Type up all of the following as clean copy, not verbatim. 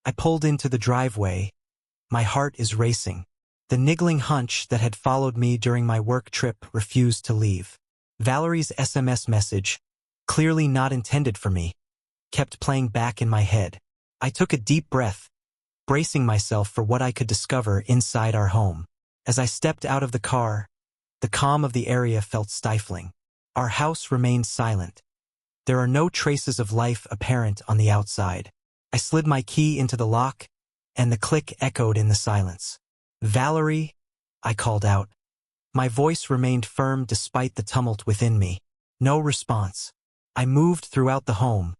I pulled into the driveway. My heart is racing. The niggling hunch that had followed me during my work trip refused to leave. Valerie's SMS message, clearly not intended for me, kept playing back in my head. I took a deep breath, bracing myself for what I could discover inside our home. As I stepped out of the car, the calm of the area felt stifling. Our house remained silent. There are no traces of life apparent on the outside. I slid my key into the lock, and the click echoed in the silence. "Valerie," I called out. My voice remained firm despite the tumult within me. No response. I moved throughout the home.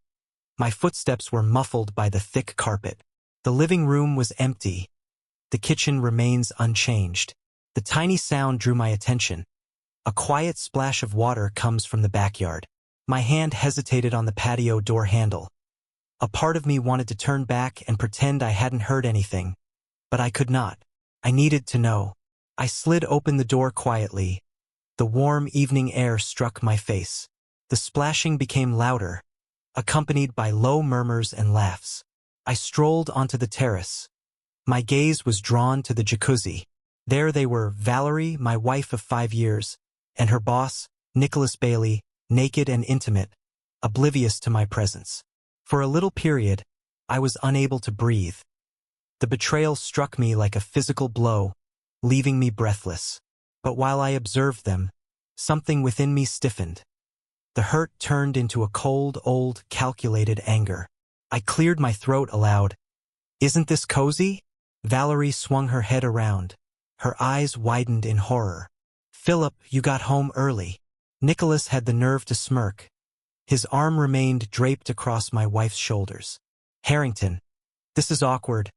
My footsteps were muffled by the thick carpet. The living room was empty. The kitchen remains unchanged. The tiny sound drew my attention. A quiet splash of water comes from the backyard. My hand hesitated on the patio door handle. A part of me wanted to turn back and pretend I hadn't heard anything, but I could not. I needed to know. I slid open the door quietly. The warm evening air struck my face. The splashing became louder, accompanied by low murmurs and laughs. I strolled onto the terrace. My gaze was drawn to the jacuzzi. There they were, Valerie, my wife of 5 years, and her boss, Nicholas Bailey, naked and intimate, oblivious to my presence. For a little period, I was unable to breathe. The betrayal struck me like a physical blow, leaving me breathless. But while I observed them, something within me stiffened. The hurt turned into a cold, old, calculated anger. I cleared my throat aloud. "Isn't this cozy?" Valerie swung her head around. Her eyes widened in horror. "Philip, you got home early." Nicholas had the nerve to smirk. His arm remained draped across my wife's shoulders. "Harrington, this is awkward."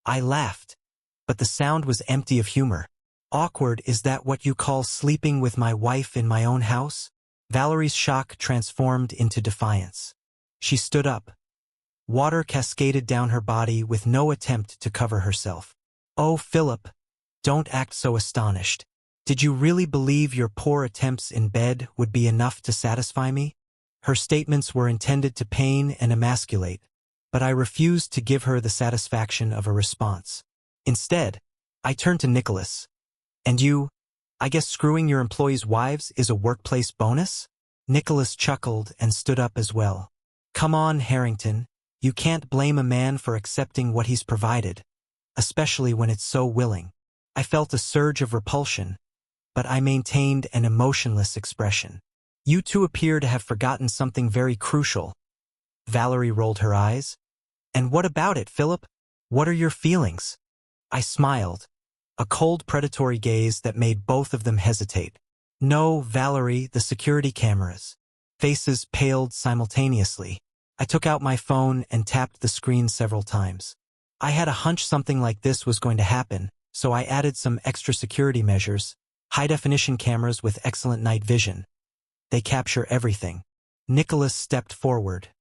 I laughed, but the sound was empty of humor. "Awkward, is that what you call sleeping with my wife in my own house?" Valerie's shock transformed into defiance. She stood up. Water cascaded down her body with no attempt to cover herself. "Oh, Philip, don't act so astonished. Did you really believe your poor attempts in bed would be enough to satisfy me?" Her statements were intended to pain and emasculate, but I refused to give her the satisfaction of a response. Instead, I turned to Nicholas. "And you, I guess screwing your employees' wives is a workplace bonus?" Nicholas chuckled and stood up as well. "Come on, Harrington, you can't blame a man for accepting what he's provided, especially when it's so willing." I felt a surge of repulsion, but I maintained an emotionless expression. "You two appear to have forgotten something very crucial." Valerie rolled her eyes. "And what about it, Philip? What are your feelings?" I smiled, a cold predatory gaze that made both of them hesitate. "No, Valerie, the security cameras." Faces paled simultaneously. I took out my phone and tapped the screen several times. I had a hunch something like this was going to happen, so I added some extra security measures. High-definition cameras with excellent night vision. They capture everything. Nicholas stepped forward,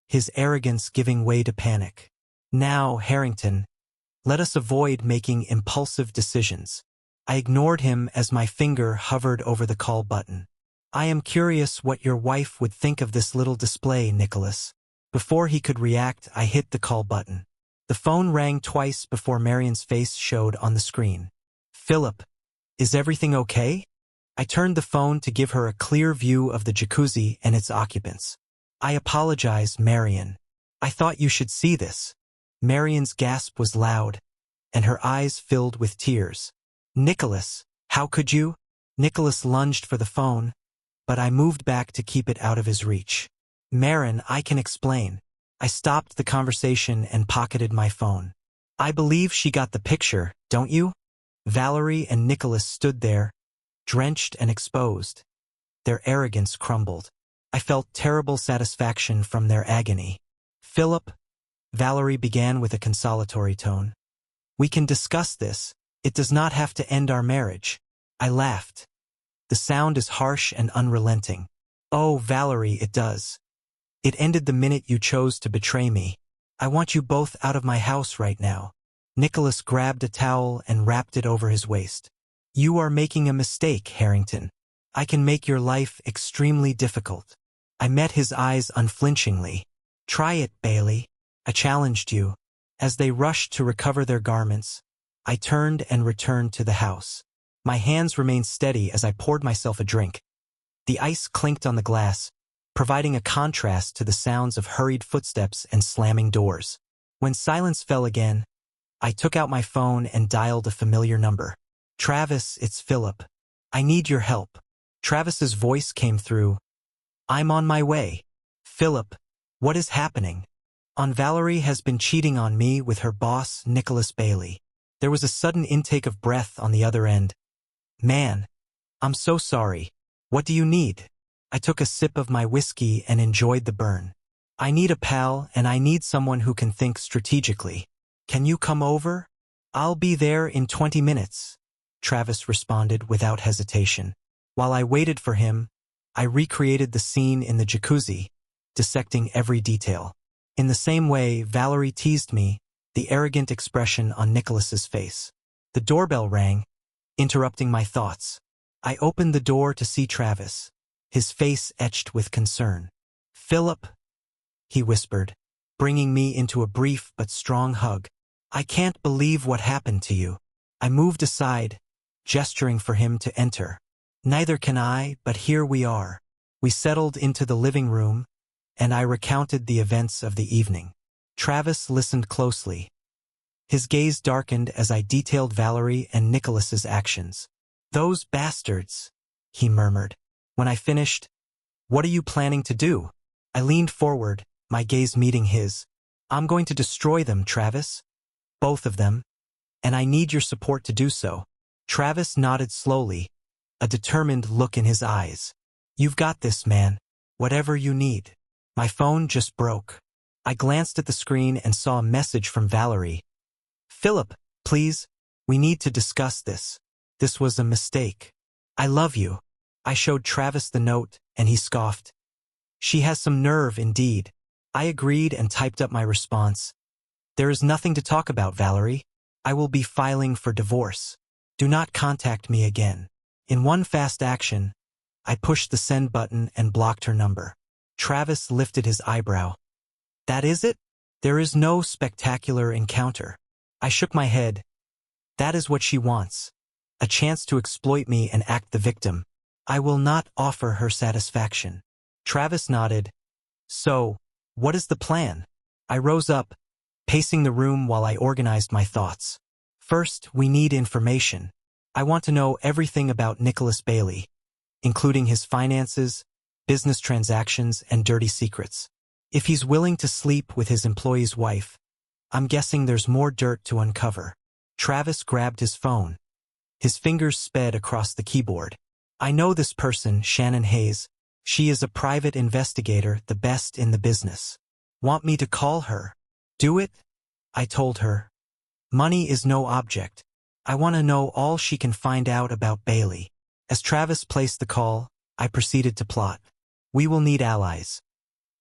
his arrogance giving way to panic. "Now, Harrington, let us avoid making impulsive decisions." I ignored him as my finger hovered over the call button. "I am curious what your wife would think of this little display, Nicholas." Before he could react, I hit the call button. The phone rang twice before Marion's face showed on the screen. "Philip, is everything okay?" I turned the phone to give her a clear view of the jacuzzi and its occupants. "I apologize, Marion. I thought you should see this." Marion's gasp was loud, and her eyes filled with tears. "Nicholas, how could you?" Nicholas lunged for the phone, but I moved back to keep it out of his reach. "Marion, I can explain." I stopped the conversation and pocketed my phone. "I believe she got the picture, don't you?" Valerie and Nicholas stood there, drenched and exposed. Their arrogance crumbled. I felt terrible satisfaction from their agony. "Philip," Valerie began with a consolatory tone, "we can discuss this. It does not have to end our marriage." I laughed. The sound is harsh and unrelenting. "Oh, Valerie, it does. It ended the minute you chose to betray me. I want you both out of my house right now." Nicholas grabbed a towel and wrapped it over his waist. "You are making a mistake, Harrington. I can make your life extremely difficult." I met his eyes unflinchingly. "Try it, Bailey. I challenged you." As they rushed to recover their garments, I turned and returned to the house. My hands remained steady as I poured myself a drink. The ice clinked on the glass, providing a contrast to the sounds of hurried footsteps and slamming doors. When silence fell again, I took out my phone and dialed a familiar number. "Travis, it's Philip. I need your help." Travis's voice came through. "I'm on my way." "Philip, what is happening?" Valerie has been cheating on me with her boss, Nicholas Bailey." There was a sudden intake of breath on the other end. "Man, I'm so sorry. What do you need?" I took a sip of my whiskey and enjoyed the burn. "I need a pal, and I need someone who can think strategically. Can you come over?" "I'll be there in 20 minutes, Travis responded without hesitation. While I waited for him, I recreated the scene in the jacuzzi, dissecting every detail. In the same way Valerie teased me, the arrogant expression on Nicholas's face. The doorbell rang, interrupting my thoughts. I opened the door to see Travis, his face etched with concern. "Philip," he whispered, bringing me into a brief but strong hug. "I can't believe what happened to you." I moved aside, gesturing for him to enter. "Neither can I, but here we are." We settled into the living room, and I recounted the events of the evening. Travis listened closely. His gaze darkened as I detailed Valerie and Nicholas's actions. "Those bastards," he murmured. When I finished, "What are you planning to do?" I leaned forward, my gaze meeting his. "I'm going to destroy them, Travis. Both of them. And I need your support to do so." Travis nodded slowly, a determined look in his eyes. "You've got this, man. Whatever you need." My phone just broke. I glanced at the screen and saw a message from Valerie. "Philip, please, we need to discuss this. This was a mistake. I love you." I showed Travis the note, and he scoffed. "She has some nerve indeed." I agreed and typed up my response. "There is nothing to talk about, Valerie. I will be filing for divorce. Do not contact me again." In one fast action, I pushed the send button and blocked her number. Travis lifted his eyebrow. "That is it? There is no spectacular encounter." I shook my head. "That is what she wants. A chance to exploit me and act the victim. I will not offer her satisfaction." Travis nodded. "So, what is the plan?" I rose up, pacing the room while I organized my thoughts. "First, we need information. I want to know everything about Nicholas Bailey, including his finances, business transactions, and dirty secrets. If he's willing to sleep with his employee's wife, I'm guessing there's more dirt to uncover." Travis grabbed his phone. His fingers sped across the keyboard. "I know this person, Shannon Hayes. She is a private investigator, the best in the business. Want me to call her?" "Do it," I told her. "Money is no object. I want to know all she can find out about Bailey." As Travis placed the call, I proceeded to plot. We will need allies.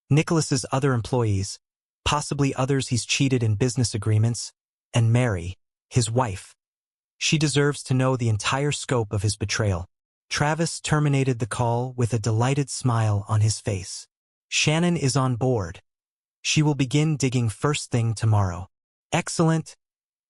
Nicholas's other employees, possibly others he's cheated in business agreements, and Mary, his wife. She deserves to know the entire scope of his betrayal. Travis terminated the call with a delighted smile on his face. "Shannon is on board. She will begin digging first thing tomorrow." "Excellent,"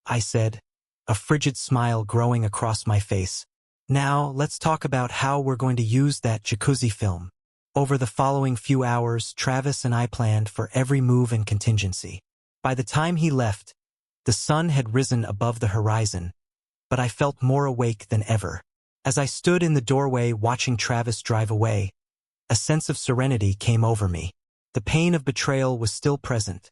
I said, a frigid smile growing across my face. "Now, let's talk about how we're going to use that jacuzzi film." Over the following few hours, Travis and I planned for every move and contingency. By the time he left, the sun had risen above the horizon, but I felt more awake than ever. As I stood in the doorway watching Travis drive away, a sense of serenity came over me. The pain of betrayal was still present.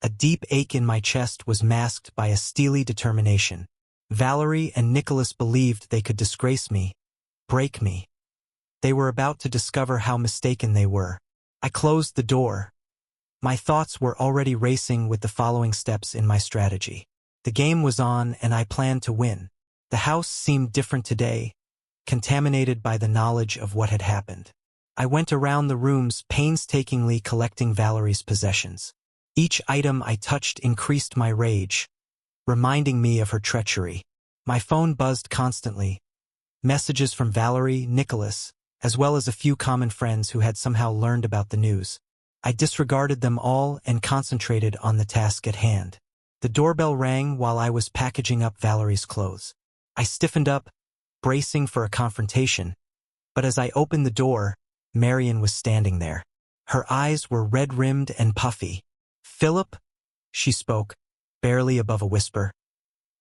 A deep ache in my chest was masked by a steely determination. Valerie and Nicholas believed they could disgrace me, break me. They were about to discover how mistaken they were. I closed the door. My thoughts were already racing with the following steps in my strategy. The game was on, and I planned to win. The house seemed different today, contaminated by the knowledge of what had happened. I went around the rooms painstakingly collecting Valerie's possessions. Each item I touched increased my rage, reminding me of her treachery. My phone buzzed constantly. Messages from Valerie, Nicholas, as well as a few common friends who had somehow learned about the news. I disregarded them all and concentrated on the task at hand. The doorbell rang while I was packaging up Valerie's clothes. I stiffened up, bracing for a confrontation, but as I opened the door, Marion was standing there. Her eyes were red-rimmed and puffy. "Philip?" she spoke, barely above a whisper.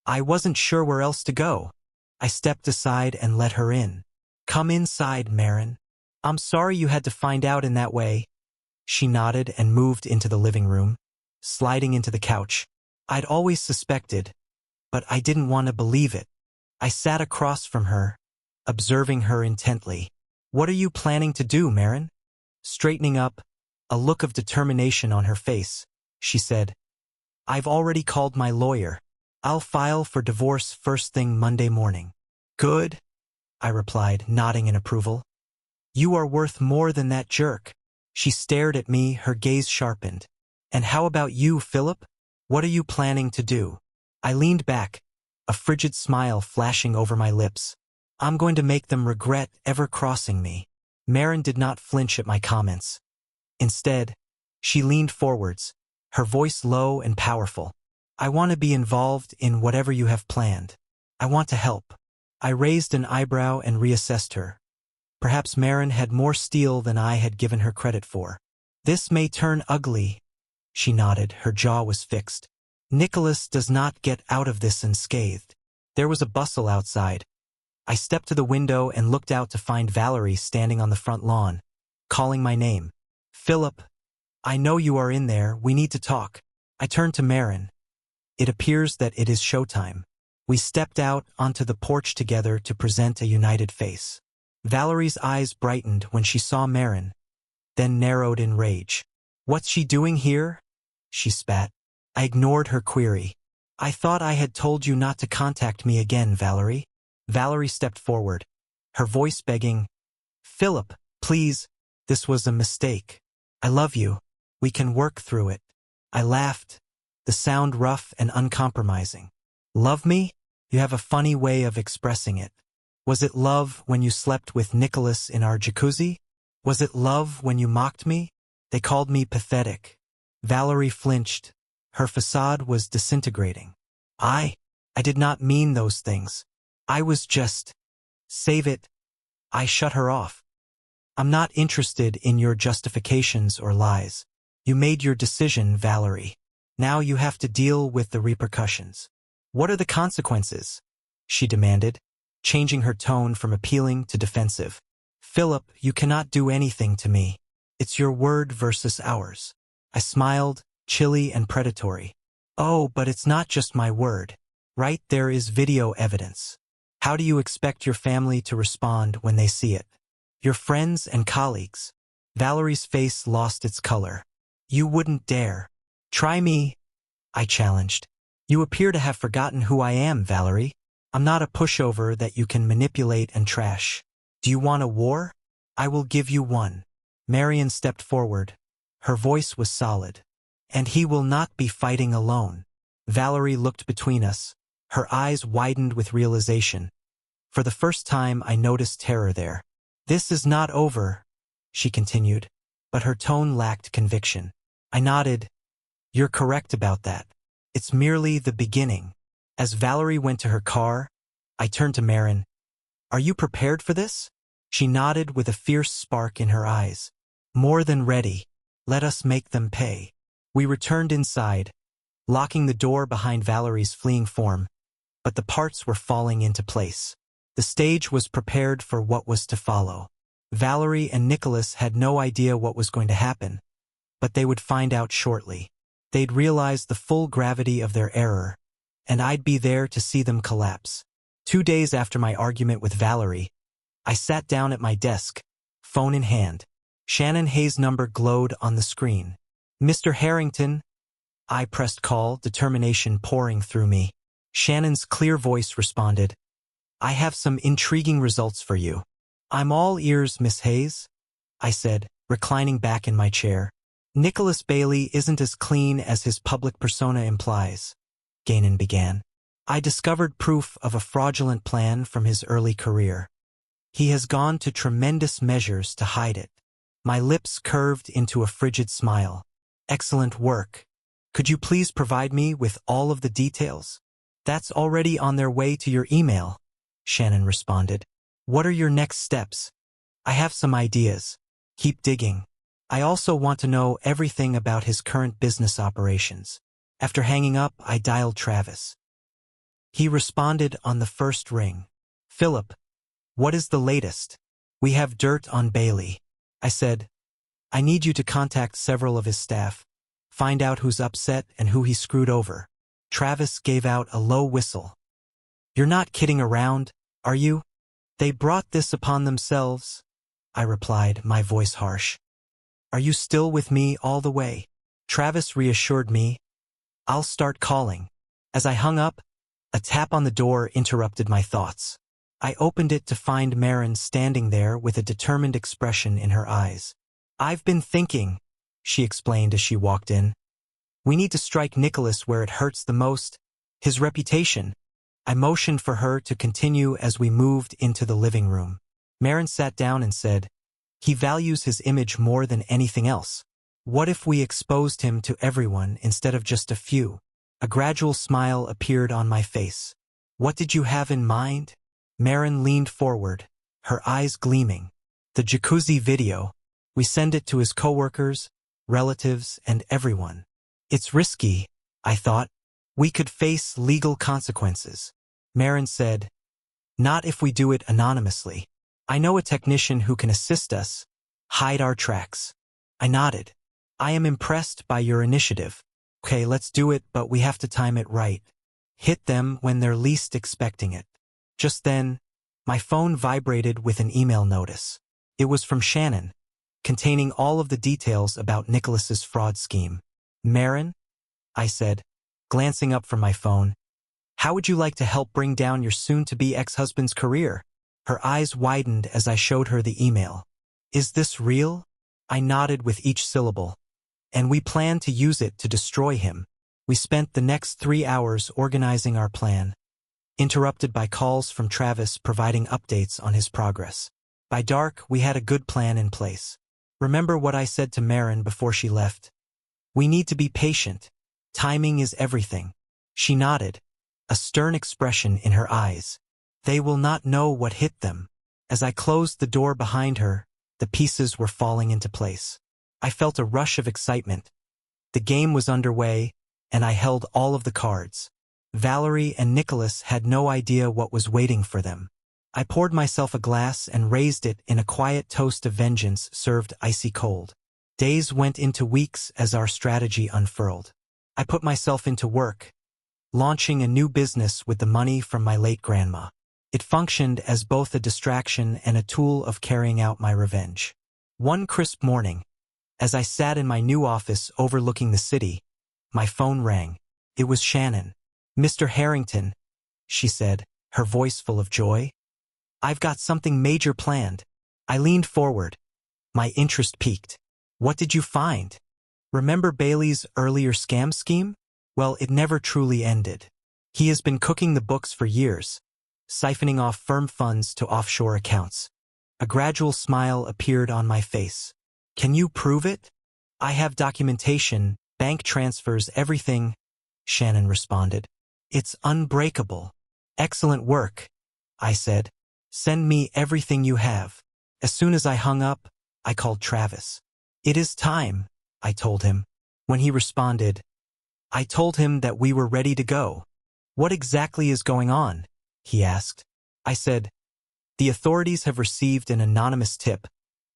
I wasn't sure where else to go. I stepped aside and let her in. "Come inside, Marin. I'm sorry you had to find out in that way." She nodded and moved into the living room, sliding into the couch. I'd always suspected, but I didn't want to believe it. I sat across from her, observing her intently. "What are you planning to do, Marin?" Straightening up, a look of determination on her face, she said, "I've already called my lawyer. I'll file for divorce first thing Monday morning." "Good," I replied, nodding in approval. "You are worth more than that jerk." She stared at me, her gaze sharpened. "And how about you, Philip? What are you planning to do?" I leaned back, a frigid smile flashing over my lips. "I'm going to make them regret ever crossing me." Marin did not flinch at my comments. Instead, she leaned forwards, her voice low and powerful. "I want to be involved in whatever you have planned. I want to help." I raised an eyebrow and reassessed her. Perhaps Marin had more steel than I had given her credit for. "This may turn ugly," she nodded, her jaw was fixed. "Nicholas does not get out of this unscathed." There was a bustle outside. I stepped to the window and looked out to find Valerie standing on the front lawn, calling my name. "Philip, I know you are in there, we need to talk." I turned to Marin. "It appears that it is showtime." We stepped out onto the porch together to present a united face. Valerie's eyes brightened when she saw Marin, then narrowed in rage. "What's she doing here?" she spat. I ignored her query. "I thought I had told you not to contact me again, Valerie." Valerie stepped forward, her voice begging, "Philip, please, this was a mistake. I love you. We can work through it." I laughed, the sound rough and uncompromising. "Love me? You have a funny way of expressing it. Was it love when you slept with Nicholas in our jacuzzi? Was it love when you mocked me? They called me pathetic." Valerie flinched. Her facade was disintegrating. I did not mean those things. I was just... Save it." I shut her off. "I'm not interested in your justifications or lies. You made your decision, Valerie. Now you have to deal with the repercussions." "What are the consequences?" she demanded, changing her tone from appealing to defensive. "Philip, you cannot do anything to me. It's your word versus ours." I smiled, chilly and predatory. "Oh, but it's not just my word. Right, there is video evidence. How do you expect your family to respond when they see it? Your friends and colleagues?" Valerie's face lost its color. "You wouldn't dare." "Try me," I challenged. "You appear to have forgotten who I am, Valerie. I'm not a pushover that you can manipulate and trash. Do you want a war? I will give you one." Marion stepped forward. Her voice was solid. "And he will not be fighting alone." Valerie looked between us. Her eyes widened with realization. For the first time, I noticed terror there. "This is not over," she continued, but her tone lacked conviction. I nodded. "You're correct about that. It's merely the beginning." As Valerie went to her car, I turned to Marin. "Are you prepared for this?" She nodded with a fierce spark in her eyes. "More than ready. Let us make them pay." We returned inside, locking the door behind Valerie's fleeing form, but the parts were falling into place. The stage was prepared for what was to follow. Valerie and Nicholas had no idea what was going to happen, but they would find out shortly. They'd realize the full gravity of their error, and I'd be there to see them collapse. 2 days after my argument with Valerie, I sat down at my desk, phone in hand. Shannon Hayes' number glowed on the screen. "Mr. Harrington," I pressed call, determination pouring through me. Shannon's clear voice responded, "I have some intriguing results for you." "I'm all ears, Miss Hayes," I said, reclining back in my chair. "Nicholas Bailey isn't as clean as his public persona implies," Gainan began. "I discovered proof of a fraudulent plan from his early career. He has gone to tremendous measures to hide it." My lips curved into a frigid smile. "Excellent work," Could you please provide me with all of the details? That's already on their way to your email, Shannon responded. What are your next steps? I have some ideas. Keep digging. I also want to know everything about his current business operations. After hanging up, I dialed Travis. He responded on the first ring. Philip, what is the latest? We have dirt on Bailey. I said, I need you to contact several of his staff. Find out who's upset and who he screwed over. Travis gave out a low whistle. You're not kidding around, are you? They brought this upon themselves, I replied, my voice harsh. Are you still with me all the way? Travis reassured me. I'll start calling. As I hung up, a tap on the door interrupted my thoughts. I opened it to find Maren standing there with a determined expression in her eyes. I've been thinking, she explained as she walked in. We need to strike Nicholas where it hurts the most, his reputation. I motioned for her to continue as we moved into the living room. Maren sat down and said, he values his image more than anything else. What if we exposed him to everyone instead of just a few? A gradual smile appeared on my face. What did you have in mind? Maren leaned forward, her eyes gleaming. The jacuzzi video. We send it to his coworkers, relatives, and everyone. It's risky, I thought. We could face legal consequences. Maren said, not if we do it anonymously. I know a technician who can assist us, hide our tracks. I nodded. I am impressed by your initiative. Okay, let's do it, but we have to time it right. Hit them when they're least expecting it. Just then, my phone vibrated with an email notice. It was from Shannon, containing all of the details about Nicholas's fraud scheme. Maren? I said, glancing up from my phone. How would you like to help bring down your soon-to-be ex-husband's career? Her eyes widened as I showed her the email. Is this real? I nodded with each syllable. And we plan to use it to destroy him. We spent the next 3 hours organizing our plan, interrupted by calls from Travis providing updates on his progress. By dark, we had a good plan in place. Remember what I said to Maren before she left? We need to be patient. Timing is everything. She nodded, a stern expression in her eyes. They will not know what hit them. As I closed the door behind her, the pieces were falling into place. I felt a rush of excitement. The game was underway, and I held all of the cards. Valerie and Nicholas had no idea what was waiting for them. I poured myself a glass and raised it in a quiet toast of vengeance served icy cold. Days went into weeks as our strategy unfurled. I put myself into work, launching a new business with the money from my late grandma. It functioned as both a distraction and a tool of carrying out my revenge. One crisp morning, as I sat in my new office overlooking the city, my phone rang. It was Shannon. Mr. Harrington, she said, her voice full of joy. I've got something major planned. I leaned forward. My interest piqued. What did you find? Remember Bailey's earlier scam scheme? Well, it never truly ended. He has been cooking the books for years, siphoning off firm funds to offshore accounts. A gradual smile appeared on my face. Can you prove it? I have documentation, bank transfers, everything, Shannon responded. It's unbreakable. Excellent work, I said. Send me everything you have. As soon as I hung up, I called Travis. It is time, I told him. When he responded, I told him that we were ready to go. What exactly is going on? He asked. I said, the authorities have received an anonymous tip.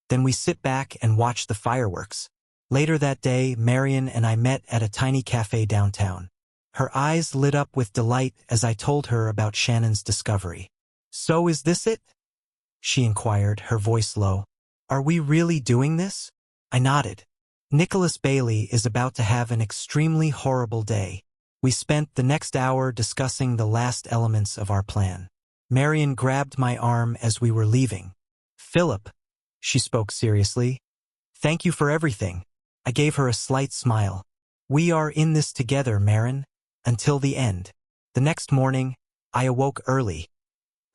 Then we sit back and watch the fireworks. Later that day, Marion and I met at a tiny cafe downtown. Her eyes lit up with delight as I told her about Shannon's discovery. So is this it? She inquired, her voice low. Are we really doing this? I nodded. Nicholas Bailey is about to have an extremely horrible day. We spent the next hour discussing the last elements of our plan. Marion grabbed my arm as we were leaving. Philip, she spoke seriously. Thank you for everything. I gave her a slight smile. We are in this together, Maren, until the end. The next morning, I awoke early.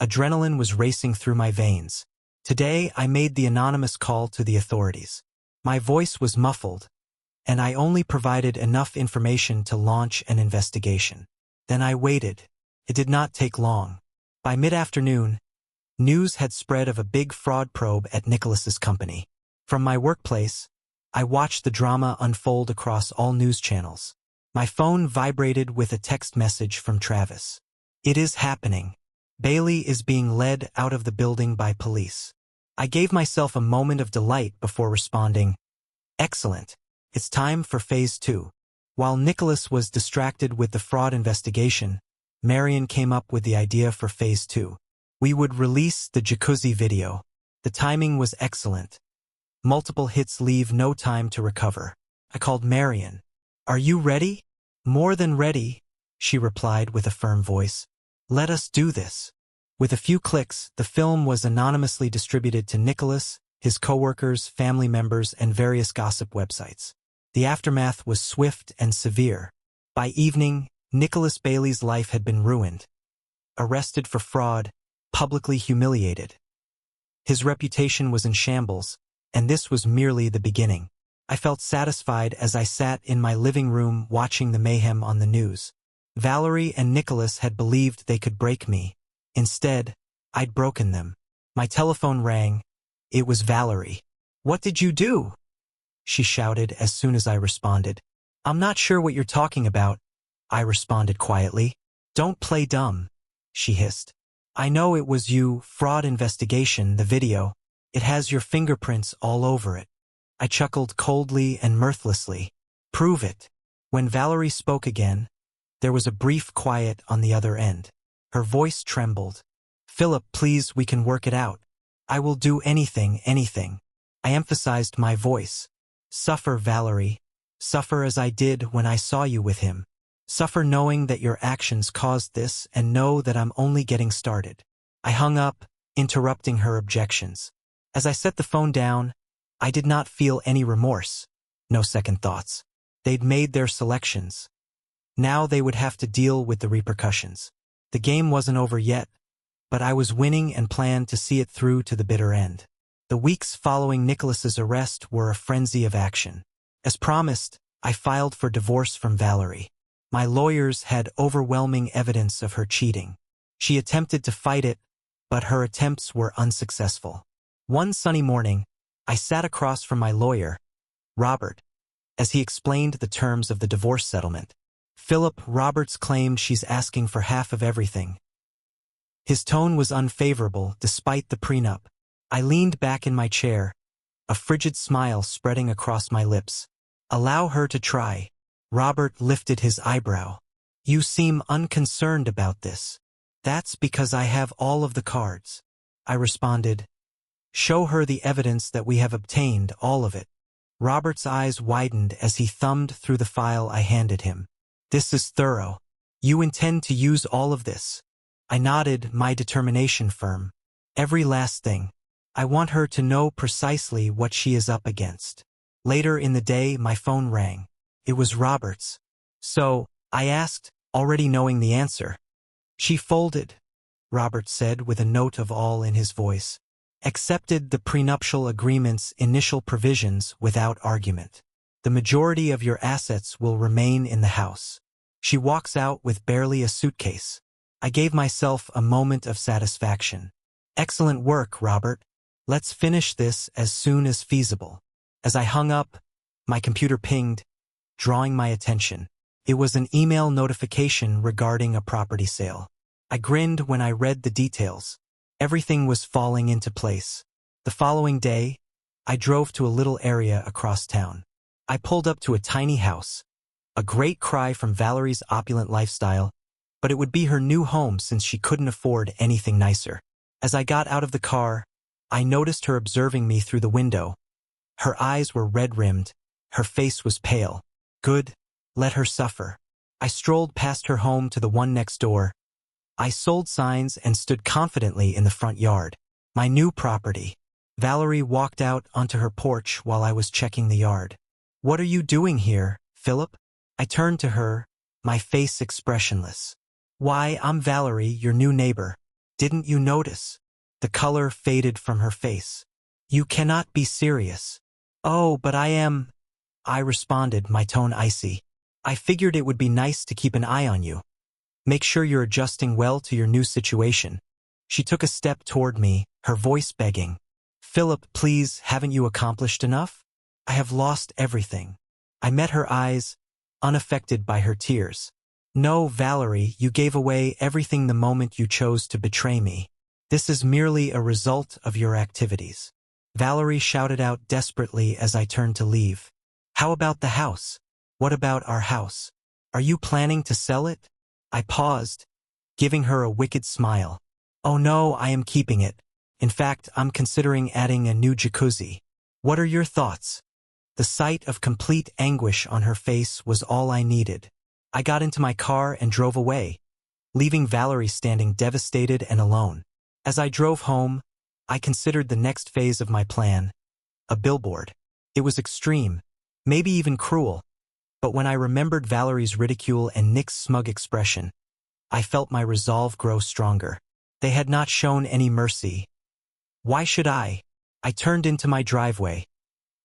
Adrenaline was racing through my veins. Today, I made the anonymous call to the authorities. My voice was muffled, and I only provided enough information to launch an investigation. Then I waited. It did not take long. By mid-afternoon, news had spread of a big fraud probe at Nicholas's company. From my workplace, I watched the drama unfold across all news channels. My phone vibrated with a text message from Travis. "It is happening. Bailey is being led out of the building by police." I gave myself a moment of delight before responding, "Excellent. It's time for phase 2. While Nicholas was distracted with the fraud investigation, Marion came up with the idea for phase 2. We would release the jacuzzi video. The timing was excellent. Multiple hits leave no time to recover. I called Marion. "Are you ready?" "More than ready," she replied with a firm voice. "Let us do this." With a few clicks, the film was anonymously distributed to Nicholas, his coworkers, family members, and various gossip websites. The aftermath was swift and severe. By evening, Nicholas Bailey's life had been ruined. Arrested for fraud, publicly humiliated. His reputation was in shambles, and this was merely the beginning. I felt satisfied as I sat in my living room watching the mayhem on the news. Valerie and Nicholas had believed they could break me. Instead, I'd broken them. My telephone rang. It was Valerie. "What did you do?" she shouted as soon as I responded. "I'm not sure what you're talking about," I responded quietly. "Don't play dumb," she hissed. "I know it was you, fraud investigation, the video. It has your fingerprints all over it." I chuckled coldly and mirthlessly. "Prove it." When Valerie spoke again, there was a brief quiet on the other end. Her voice trembled. "Philip, please, we can work it out. I will do anything, anything." I emphasized my voice. "Suffer, Valerie. Suffer as I did when I saw you with him. Suffer knowing that your actions caused this, and know that I'm only getting started." I hung up, interrupting her objections. As I set the phone down, I did not feel any remorse. No second thoughts. They'd made their selections. Now they would have to deal with the repercussions. The game wasn't over yet, but I was winning and planned to see it through to the bitter end. The weeks following Nicholas's arrest were a frenzy of action. As promised, I filed for divorce from Valerie. My lawyers had overwhelming evidence of her cheating. She attempted to fight it, but her attempts were unsuccessful. One sunny morning, I sat across from my lawyer, Robert, as he explained the terms of the divorce settlement. "Philip, Roberts claimed she's asking for half of everything." His tone was unfavorable despite the prenup. I leaned back in my chair, a frigid smile spreading across my lips. "Allow her to try." Robert lifted his eyebrow. "You seem unconcerned about this." "That's because I have all of the cards," I responded. "Show her the evidence that we have obtained, all of it." Robert's eyes widened as he thumbed through the file I handed him. "This is thorough. You intend to use all of this?" I nodded, my determination firm. "Every last thing. I want her to know precisely what she is up against." Later in the day, my phone rang. It was Robert's. "So," I asked, already knowing the answer. "She folded," Robert said with a note of awe in his voice. "Accepted the prenuptial agreement's initial provisions without argument. The majority of your assets will remain in the house." She walks out with barely a suitcase. I gave myself a moment of satisfaction. "Excellent work, Robert. Let's finish this as soon as feasible." As I hung up, my computer pinged, drawing my attention. It was an email notification regarding a property sale. I grinned when I read the details. Everything was falling into place. The following day, I drove to a little area across town. I pulled up to a tiny house. A great cry from Valerie's opulent lifestyle, but it would be her new home since she couldn't afford anything nicer. As I got out of the car, I noticed her observing me through the window. Her eyes were red-rimmed. Her face was pale. Good, let her suffer. I strolled past her home to the one next door. I sold signs and stood confidently in the front yard. My new property. Valerie walked out onto her porch while I was checking the yard. "What are you doing here, Philip?" I turned to her, my face expressionless. "Why, I'm Valerie, your new neighbor. Didn't you notice?" The color faded from her face. "You cannot be serious." "Oh, but I am." I responded, my tone icy. I figured it would be nice to keep an eye on you. Make sure you're adjusting well to your new situation. She took a step toward me, her voice begging. Philip, please, haven't you accomplished enough? I have lost everything. I met her eyes, unaffected by her tears. No, Valerie, you gave away everything the moment you chose to betray me. This is merely a result of your activities. Valerie shouted out desperately as I turned to leave. How about the house? What about our house? Are you planning to sell it? I paused, giving her a wicked smile. Oh no, I am keeping it. In fact, I'm considering adding a new jacuzzi. What are your thoughts? The sight of complete anguish on her face was all I needed. I got into my car and drove away, leaving Valerie standing devastated and alone. As I drove home, I considered the next phase of my plan, a billboard. It was extreme, maybe even cruel, but when I remembered Valerie's ridicule and Nick's smug expression, I felt my resolve grow stronger. They had not shown any mercy. Why should I? I turned into my driveway.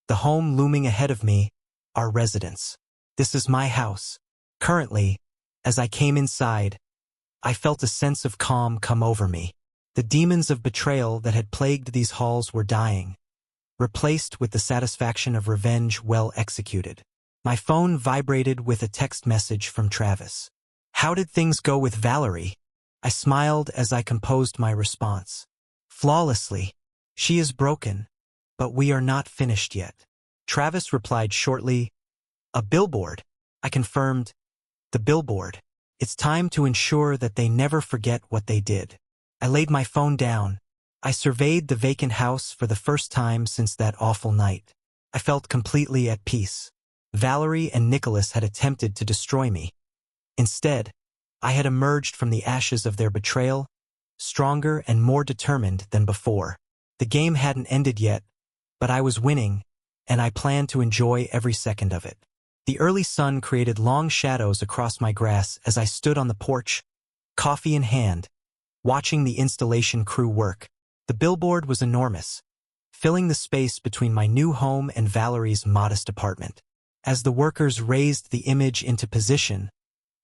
The home looming ahead of me, our residence. This is my house. Currently, as I came inside, I felt a sense of calm come over me. The demons of betrayal that had plagued these halls were dying, replaced with the satisfaction of revenge well executed. My phone vibrated with a text message from Travis. How did things go with Valerie? I smiled as I composed my response. Flawlessly. She is broken, but we are not finished yet. Travis replied shortly, a billboard. I confirmed, the billboard. It's time to ensure that they never forget what they did. I laid my phone down. I surveyed the vacant house for the first time since that awful night. I felt completely at peace. Valerie and Nicholas had attempted to destroy me. Instead, I had emerged from the ashes of their betrayal, stronger and more determined than before. The game hadn't ended yet, but I was winning, and I planned to enjoy every second of it. The early sun created long shadows across my grass as I stood on the porch, coffee in hand, watching the installation crew work. The billboard was enormous, filling the space between my new home and Valerie's modest apartment. As the workers raised the image into position,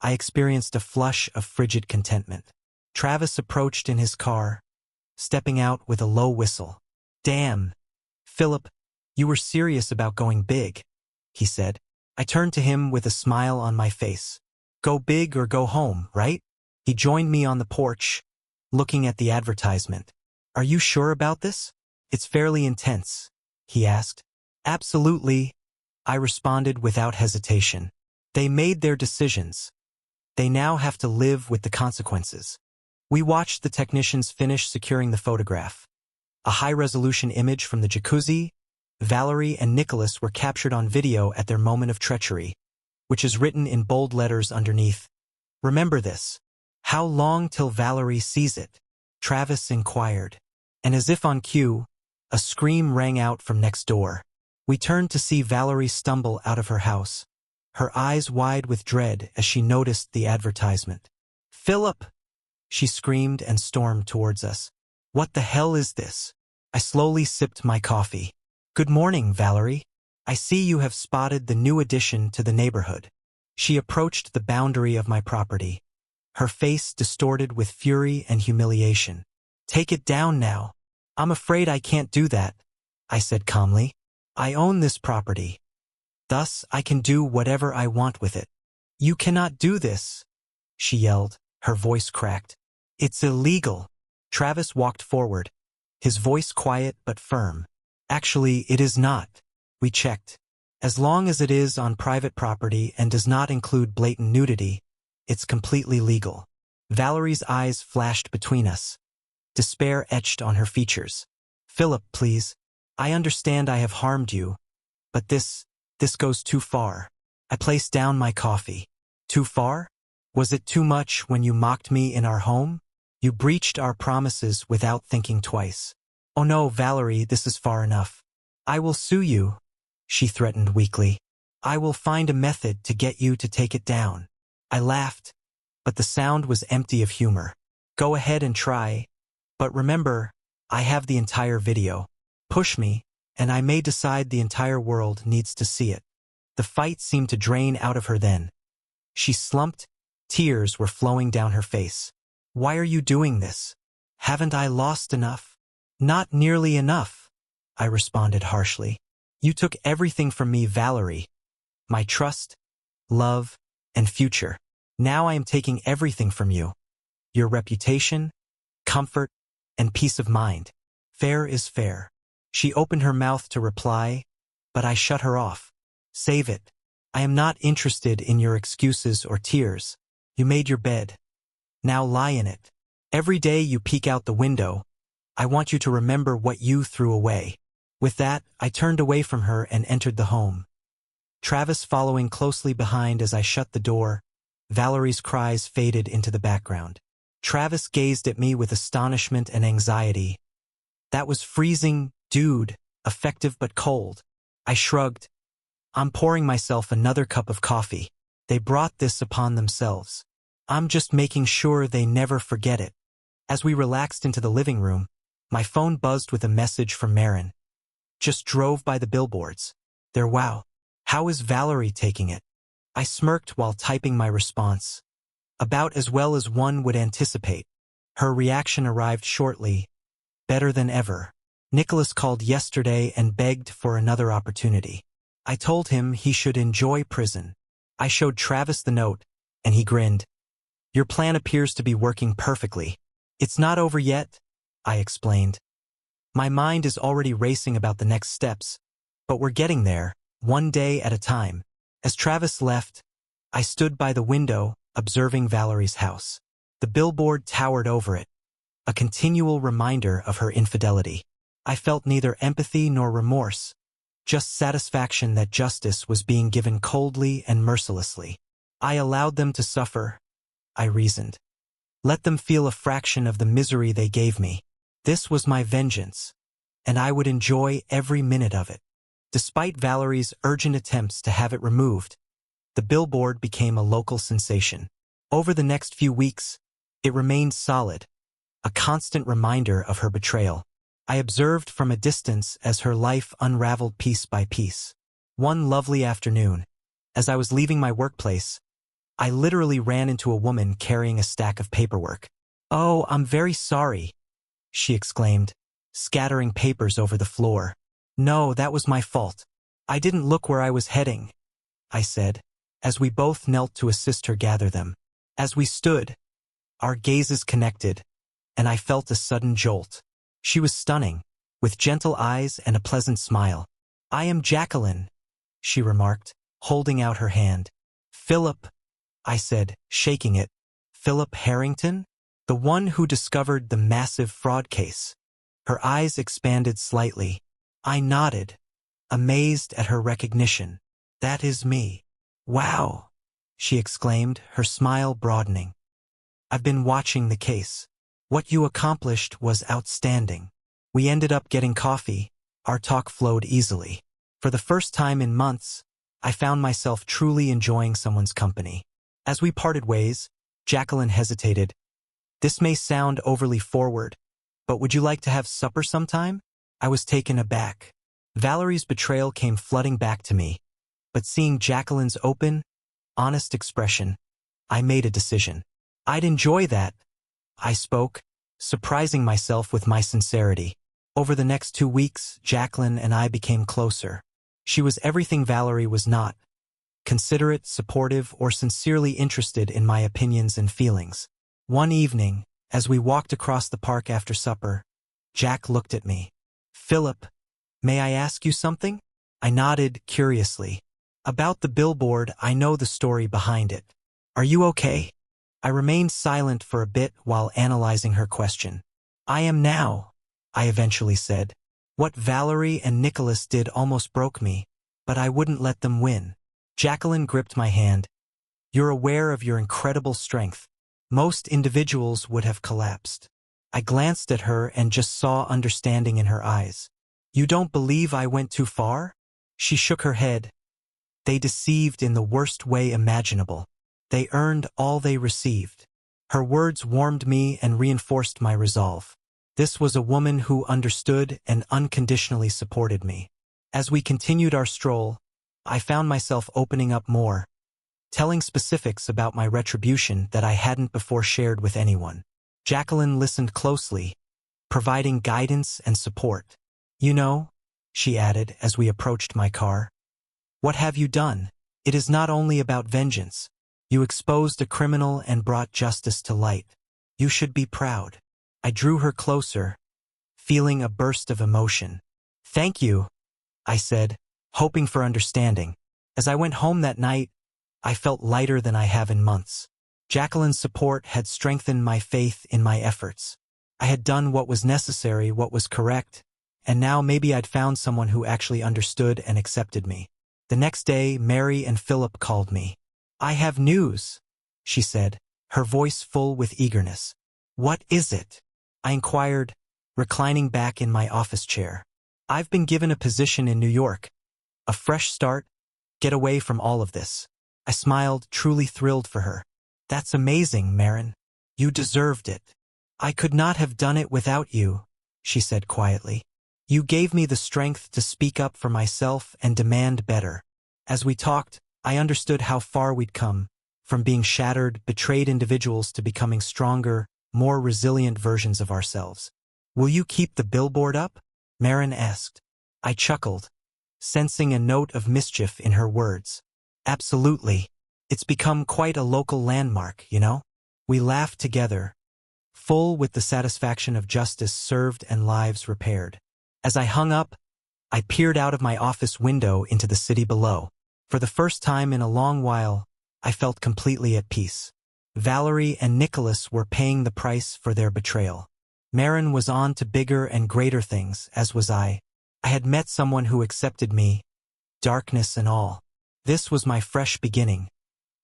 I experienced a flush of frigid contentment. Travis approached in his car, stepping out with a low whistle. Damn, Philip, you were serious about going big, he said. I turned to him with a smile on my face. Go big or go home, right? He joined me on the porch, looking at the advertisement. Are you sure about this? It's fairly intense, he asked. Absolutely, I responded without hesitation. They made their decisions. They now have to live with the consequences. We watched the technicians finish securing the photograph. A high-resolution image from the jacuzzi. Valerie and Nicholas were captured on video at their moment of treachery, which is written in bold letters underneath. Remember this. How long till Valerie sees it? Travis inquired. And as if on cue, a scream rang out from next door. We turned to see Valerie stumble out of her house, her eyes wide with dread as she noticed the advertisement. Philip! She screamed and stormed towards us. What the hell is this? I slowly sipped my coffee. Good morning, Valerie. I see you have spotted the new addition to the neighborhood. She approached the boundary of my property, her face distorted with fury and humiliation. Take it down now. I'm afraid I can't do that, I said calmly. I own this property. Thus, I can do whatever I want with it. You cannot do this, she yelled, her voice cracked. It's illegal. Travis walked forward, his voice quiet but firm. Actually, it is not. We checked. As long as it is on private property and does not include blatant nudity, it's completely legal. Valerie's eyes flashed between us, despair etched on her features. Philip, please. I understand I have harmed you, but this goes too far. I placed down my coffee. Too far? Was it too much when you mocked me in our home? You breached our promises without thinking twice. Oh no, Valerie, this is far enough. I will sue you, she threatened weakly. I will find a method to get you to take it down. I laughed, but the sound was empty of humor. Go ahead and try, but remember, I have the entire video. Push me, and I may decide the entire world needs to see it. The fight seemed to drain out of her then. She slumped, tears were flowing down her face. "Why are you doing this? Haven't I lost enough?" "Not nearly enough," I responded harshly. "You took everything from me, Valerie. My trust, love, and future. Now I am taking everything from you. Your reputation, comfort, and peace of mind. Fair is fair." She opened her mouth to reply, but I shut her off. "Save it. I am not interested in your excuses or tears. You made your bed. Now lie in it. Every day you peek out the window, I want you to remember what you threw away." With that, I turned away from her and entered the home, Travis following closely behind as I shut the door. Valerie's cries faded into the background. Travis gazed at me with astonishment and anxiety. "That was freezing, dude, effective but cold." I shrugged. "I'm pouring myself another cup of coffee. They brought this upon themselves. I'm just making sure they never forget it." As we relaxed into the living room, my phone buzzed with a message from Marin. "Just drove by the billboards. They're wow. How is Valerie taking it?" I smirked while typing my response. "About as well as one would anticipate." Her reaction arrived shortly. "Better than ever. Nicholas called yesterday and begged for another opportunity. I told him he should enjoy prison." I showed Travis the note, and he grinned. "Your plan appears to be working perfectly." "It's not over yet," I explained. "My mind is already racing about the next steps, but we're getting there, one day at a time." As Travis left, I stood by the window, observing Valerie's house. The billboard towered over it, a continual reminder of her infidelity. I felt neither empathy nor remorse, just satisfaction that justice was being given coldly and mercilessly. I allowed them to suffer, I reasoned. Let them feel a fraction of the misery they gave me. This was my vengeance, and I would enjoy every minute of it. Despite Valerie's urgent attempts to have it removed, the billboard became a local sensation. Over the next few weeks, it remained solid, a constant reminder of her betrayal. I observed from a distance as her life unraveled piece by piece. One lovely afternoon, as I was leaving my workplace, I literally ran into a woman carrying a stack of paperwork. "Oh, I'm very sorry," she exclaimed, scattering papers over the floor. "No, that was my fault. I didn't look where I was heading," I said, as we both knelt to assist her gather them. As we stood, our gazes connected, and I felt a sudden jolt. She was stunning, with gentle eyes and a pleasant smile. "I am Jacqueline," she remarked, holding out her hand. "Philip," I said, shaking it. "Philip Harrington? The one who discovered the massive fraud case." Her eyes expanded slightly. I nodded, amazed at her recognition. "That is me." "Wow," she exclaimed, her smile broadening. "I've been watching the case. What you accomplished was outstanding." We ended up getting coffee. Our talk flowed easily. For the first time in months, I found myself truly enjoying someone's company. As we parted ways, Jacqueline hesitated. "This may sound overly forward, but would you like to have supper sometime?" I was taken aback. Valerie's betrayal came flooding back to me, but seeing Jacqueline's open, honest expression, I made a decision. "I'd enjoy that," I spoke, surprising myself with my sincerity. Over the next 2 weeks, Jacqueline and I became closer. She was everything Valerie was not: considerate, supportive, or sincerely interested in my opinions and feelings. One evening, as we walked across the park after supper, Jack looked at me. "Philip, may I ask you something?" I nodded curiously. "About the billboard, I know the story behind it. Are you okay?" I remained silent for a bit while analyzing her question. "I am now," I eventually said. "What Valerie and Nicholas did almost broke me, but I wouldn't let them win." Jacqueline gripped my hand. "You're aware of your incredible strength. Most individuals would have collapsed." I glanced at her and just saw understanding in her eyes. "You don't believe I went too far?" She shook her head. "They deceived in the worst way imaginable. They earned all they received." Her words warmed me and reinforced my resolve. This was a woman who understood and unconditionally supported me. As we continued our stroll, I found myself opening up more, telling specifics about my retribution that I hadn't before shared with anyone. Jacqueline listened closely, providing guidance and support. You know, she added as we approached my car, what have you done? It is not only about vengeance. You exposed a criminal and brought justice to light. You should be proud. I drew her closer, feeling a burst of emotion. Thank you, I said, hoping for understanding. As I went home that night, I felt lighter than I have in months. Jacqueline's support had strengthened my faith in my efforts. I had done what was necessary, what was correct, and now maybe I'd found someone who actually understood and accepted me. The next day, Mary and Philip called me. I have news, she said, her voice full with eagerness. What is it? I inquired, reclining back in my office chair. I've been given a position in New York. A fresh start, get away from all of this. I smiled, truly thrilled for her. That's amazing, Marin. You deserved it. I could not have done it without you, she said quietly. You gave me the strength to speak up for myself and demand better. As we talked, I understood how far we'd come, from being shattered, betrayed individuals to becoming stronger, more resilient versions of ourselves. Will you keep the billboard up? Marin asked. I chuckled, sensing a note of mischief in her words. Absolutely. It's become quite a local landmark, you know? We laughed together, full with the satisfaction of justice served and lives repaired. As I hung up, I peered out of my office window into the city below. For the first time in a long while, I felt completely at peace. Valerie and Nicholas were paying the price for their betrayal. Marin was on to bigger and greater things, as was I. I had met someone who accepted me, darkness and all. This was my fresh beginning,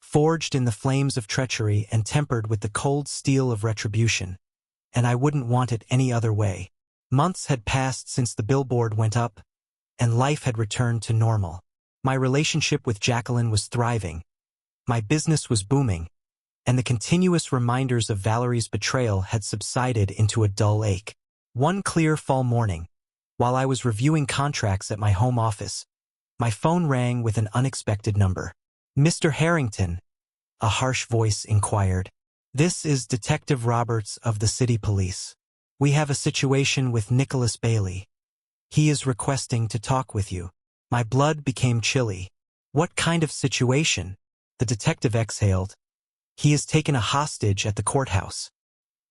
forged in the flames of treachery and tempered with the cold steel of retribution, and I wouldn't want it any other way. Months had passed since the billboard went up, and life had returned to normal. My relationship with Jacqueline was thriving. My business was booming, and the continuous reminders of Valerie's betrayal had subsided into a dull ache. One clear fall morning, while I was reviewing contracts at my home office, my phone rang with an unexpected number. Mr. Harrington, a harsh voice inquired. This is Detective Roberts of the City Police. We have a situation with Nicholas Bailey. He is requesting to talk with you. My blood became chilly. What kind of situation? The detective exhaled. He is taken a hostage at the courthouse.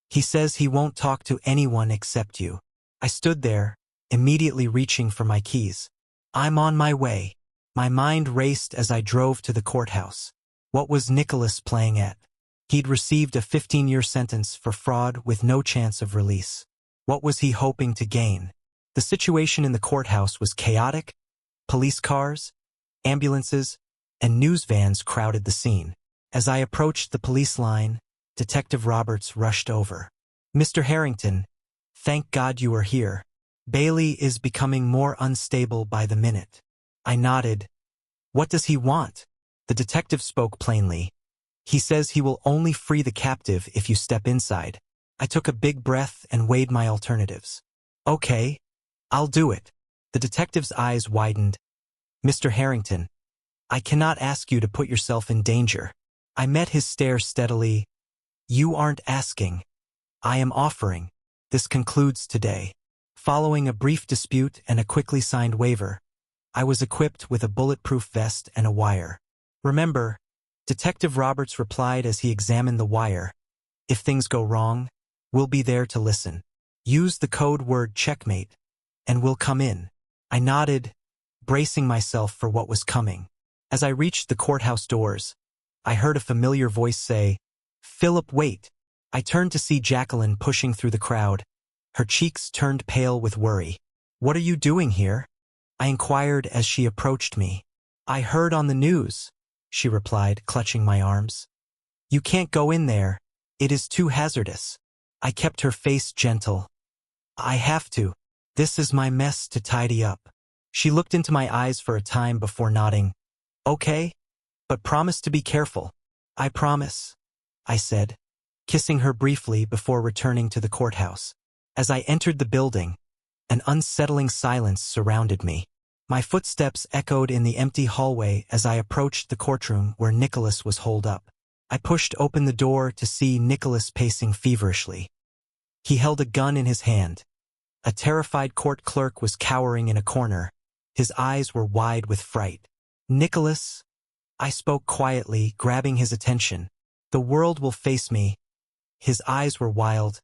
He says he won't talk to anyone except you. I stood there, immediately reaching for my keys. I'm on my way. My mind raced as I drove to the courthouse. What was Nicholas playing at? He'd received a 15-year sentence for fraud with no chance of release. What was he hoping to gain? The situation in the courthouse was chaotic. Police cars, ambulances, and news vans crowded the scene. As I approached the police line, Detective Roberts rushed over. Mr. Harrington, thank God you are here. Bailey is becoming more unstable by the minute. I nodded. What does he want? The detective spoke plainly. He says he will only free the captive if you step inside. I took a big breath and weighed my alternatives. Okay, I'll do it. The detective's eyes widened. Mr. Harrington, I cannot ask you to put yourself in danger. I met his stare steadily. You aren't asking. I am offering. This concludes today. Following a brief dispute and a quickly signed waiver, I was equipped with a bulletproof vest and a wire. Remember, Detective Roberts replied as he examined the wire. If things go wrong, we'll be there to listen. Use the code word checkmate, and we'll come in. I nodded, bracing myself for what was coming. As I reached the courthouse doors, I heard a familiar voice say, Philip, wait. I turned to see Jacqueline pushing through the crowd. Her cheeks turned pale with worry. What are you doing here? I inquired as she approached me. I heard on the news, she replied, clutching my arms. You can't go in there. It is too hazardous. I kept her face gentle. I have to. This is my mess to tidy up. She looked into my eyes for a time before nodding. Okay, but promise to be careful. I promise, I said, kissing her briefly before returning to the courthouse. As I entered the building, an unsettling silence surrounded me. My footsteps echoed in the empty hallway as I approached the courtroom where Nicholas was holed up. I pushed open the door to see Nicholas pacing feverishly. He held a gun in his hand. A terrified court clerk was cowering in a corner. His eyes were wide with fright. "Nicholas," I spoke quietly, grabbing his attention. "The world will face me." His eyes were wild.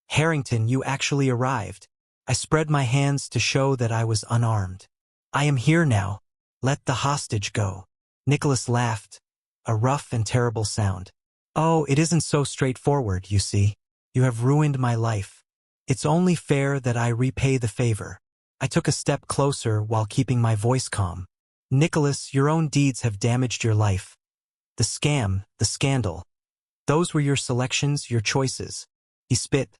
"Harrington, you actually arrived." I spread my hands to show that I was unarmed. "I am here now. Let the hostage go." Nicholas laughed, a rough and terrible sound. "Oh, it isn't so straightforward, you see. You have ruined my life. It's only fair that I repay the favor." I took a step closer while keeping my voice calm. "Nicholas, your own deeds have damaged your life. The scam, the scandal. Those were your selections, your choices." He spit.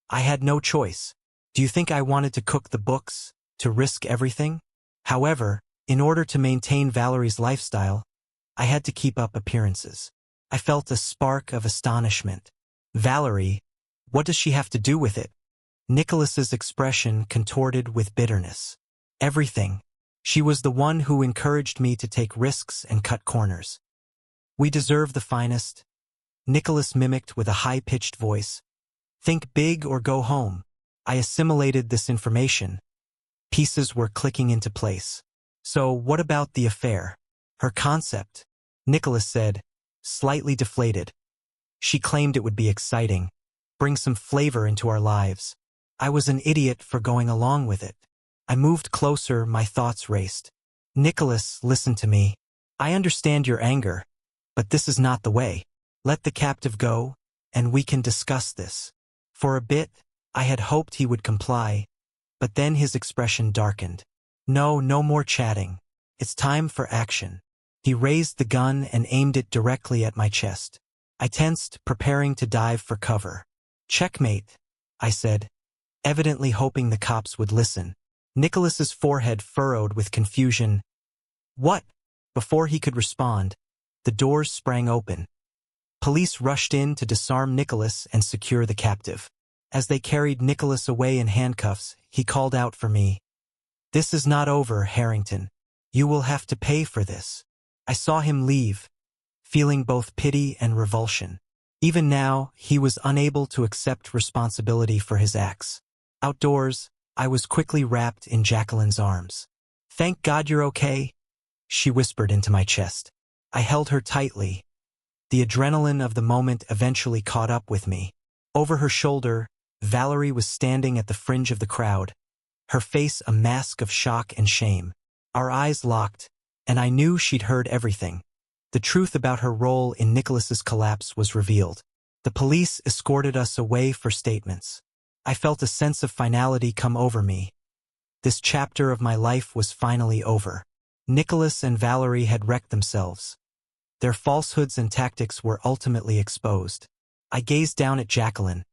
"I had no choice. Do you think I wanted to cook the books, to risk everything? However, in order to maintain Valerie's lifestyle, I had to keep up appearances." I felt a spark of astonishment. "Valerie, what does she have to do with it?" Nicholas's expression contorted with bitterness. "Everything. She was the one who encouraged me to take risks and cut corners." "We deserve the finest," Nicholas mimicked with a high-pitched voice. "Think big or go home." I assimilated this information. Pieces were clicking into place. "So what about the affair?" "Her concept," Nicholas said, slightly deflated. "She claimed it would be exciting, bring some flavor into our lives. I was an idiot for going along with it." I moved closer, my thoughts raced. "Nicholas, listen to me. I understand your anger, but this is not the way. Let the captive go, and we can discuss this." For a bit, I had hoped he would comply, but then his expression darkened. "No, no more chatting. It's time for action." He raised the gun and aimed it directly at my chest. I tensed, preparing to dive for cover. "Checkmate," I said, evidently hoping the cops would listen. Nicholas's forehead furrowed with confusion. "What?" Before he could respond, the doors sprang open. Police rushed in to disarm Nicholas and secure the captive. As they carried Nicholas away in handcuffs, he called out for me. "This is not over, Harrington. You will have to pay for this." I saw him leave, feeling both pity and revulsion. Even now, he was unable to accept responsibility for his acts. Outdoors, I was quickly wrapped in Jacqueline's arms. "Thank God you're okay," she whispered into my chest. I held her tightly. The adrenaline of the moment eventually caught up with me. Over her shoulder, Valerie was standing at the fringe of the crowd, her face a mask of shock and shame. Our eyes locked, and I knew she'd heard everything. The truth about her role in Nicholas's collapse was revealed. The police escorted us away for statements. I felt a sense of finality come over me. This chapter of my life was finally over. Nicholas and Valerie had wrecked themselves. Their falsehoods and tactics were ultimately exposed. I gazed down at Jacqueline,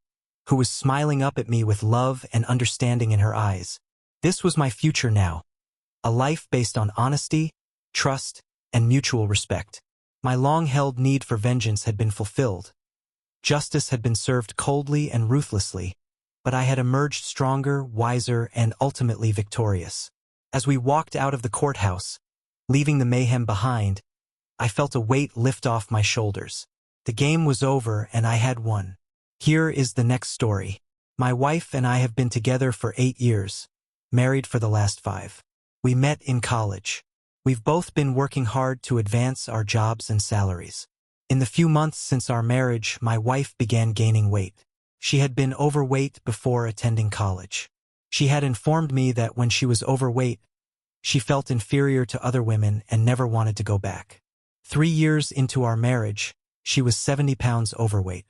who was smiling up at me with love and understanding in her eyes. This was my future now. A life based on honesty, trust, and mutual respect. My long-held need for vengeance had been fulfilled. Justice had been served coldly and ruthlessly, but I had emerged stronger, wiser, and ultimately victorious. As we walked out of the courthouse, leaving the mayhem behind, I felt a weight lift off my shoulders. The game was over and I had won. Here is the next story. My wife and I have been together for 8 years, married for the last 5. We met in college. We've both been working hard to advance our jobs and salaries. In the few months since our marriage, my wife began gaining weight. She had been overweight before attending college. She had informed me that when she was overweight, she felt inferior to other women and never wanted to go back. 3 years into our marriage, she was 70 pounds overweight.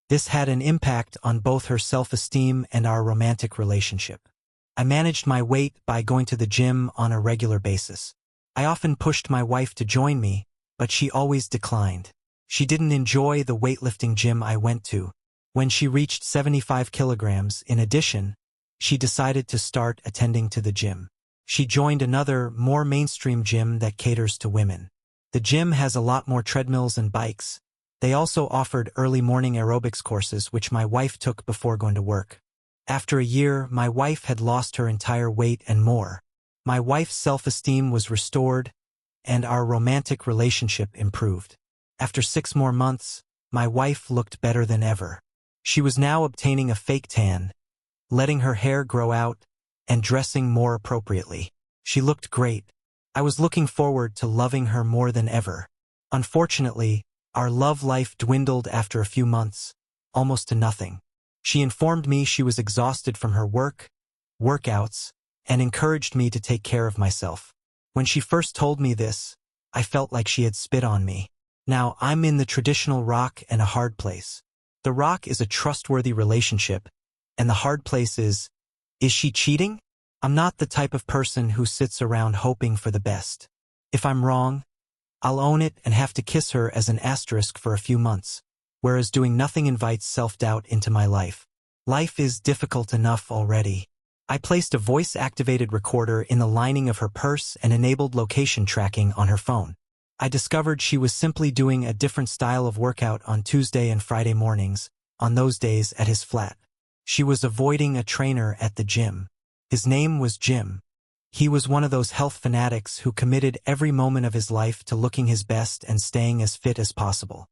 This had an impact on both her self-esteem and our romantic relationship. I managed my weight by going to the gym on a regular basis. I often pushed my wife to join me, but she always declined. She didn't enjoy the weightlifting gym I went to. When she reached 75 kilograms, in addition, she decided to start attending to the gym. She joined another, more mainstream gym that caters to women. The gym has a lot more treadmills and bikes. They also offered early morning aerobics courses, which my wife took before going to work. After a year, my wife had lost her entire weight and more. My wife's self-esteem was restored, and our romantic relationship improved. After 6 more months, my wife looked better than ever. She was now obtaining a fake tan, letting her hair grow out, and dressing more appropriately. She looked great. I was looking forward to loving her more than ever. Unfortunately, our love life dwindled after a few months, almost to nothing. She informed me she was exhausted from her work, workouts, and encouraged me to take care of myself. When she first told me this, I felt like she had spit on me. Now I'm in the traditional rock and a hard place. The rock is a trustworthy relationship, and the hard place is she cheating? I'm not the type of person who sits around hoping for the best. If I'm wrong, I'll own it and have to kiss her as an asterisk for a few months, whereas doing nothing invites self-doubt into my life. Life is difficult enough already. I placed a voice-activated recorder in the lining of her purse and enabled location tracking on her phone. I discovered she was simply doing a different style of workout on Tuesday and Friday mornings, on those days at his flat. She was avoiding a trainer at the gym. His name was Jim. He was one of those health fanatics who committed every moment of his life to looking his best and staying as fit as possible.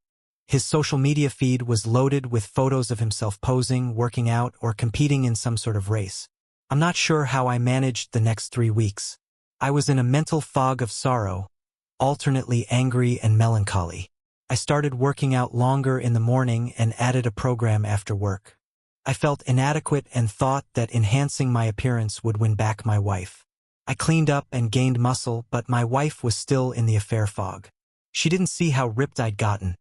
His social media feed was loaded with photos of himself posing, working out, or competing in some sort of race. I'm not sure how I managed the next 3 weeks. I was in a mental fog of sorrow, alternately angry and melancholy. I started working out longer in the morning and added a program after work. I felt inadequate and thought that enhancing my appearance would win back my wife. I cleaned up and gained muscle, but my wife was still in the affair fog. She didn't see how ripped I'd gotten.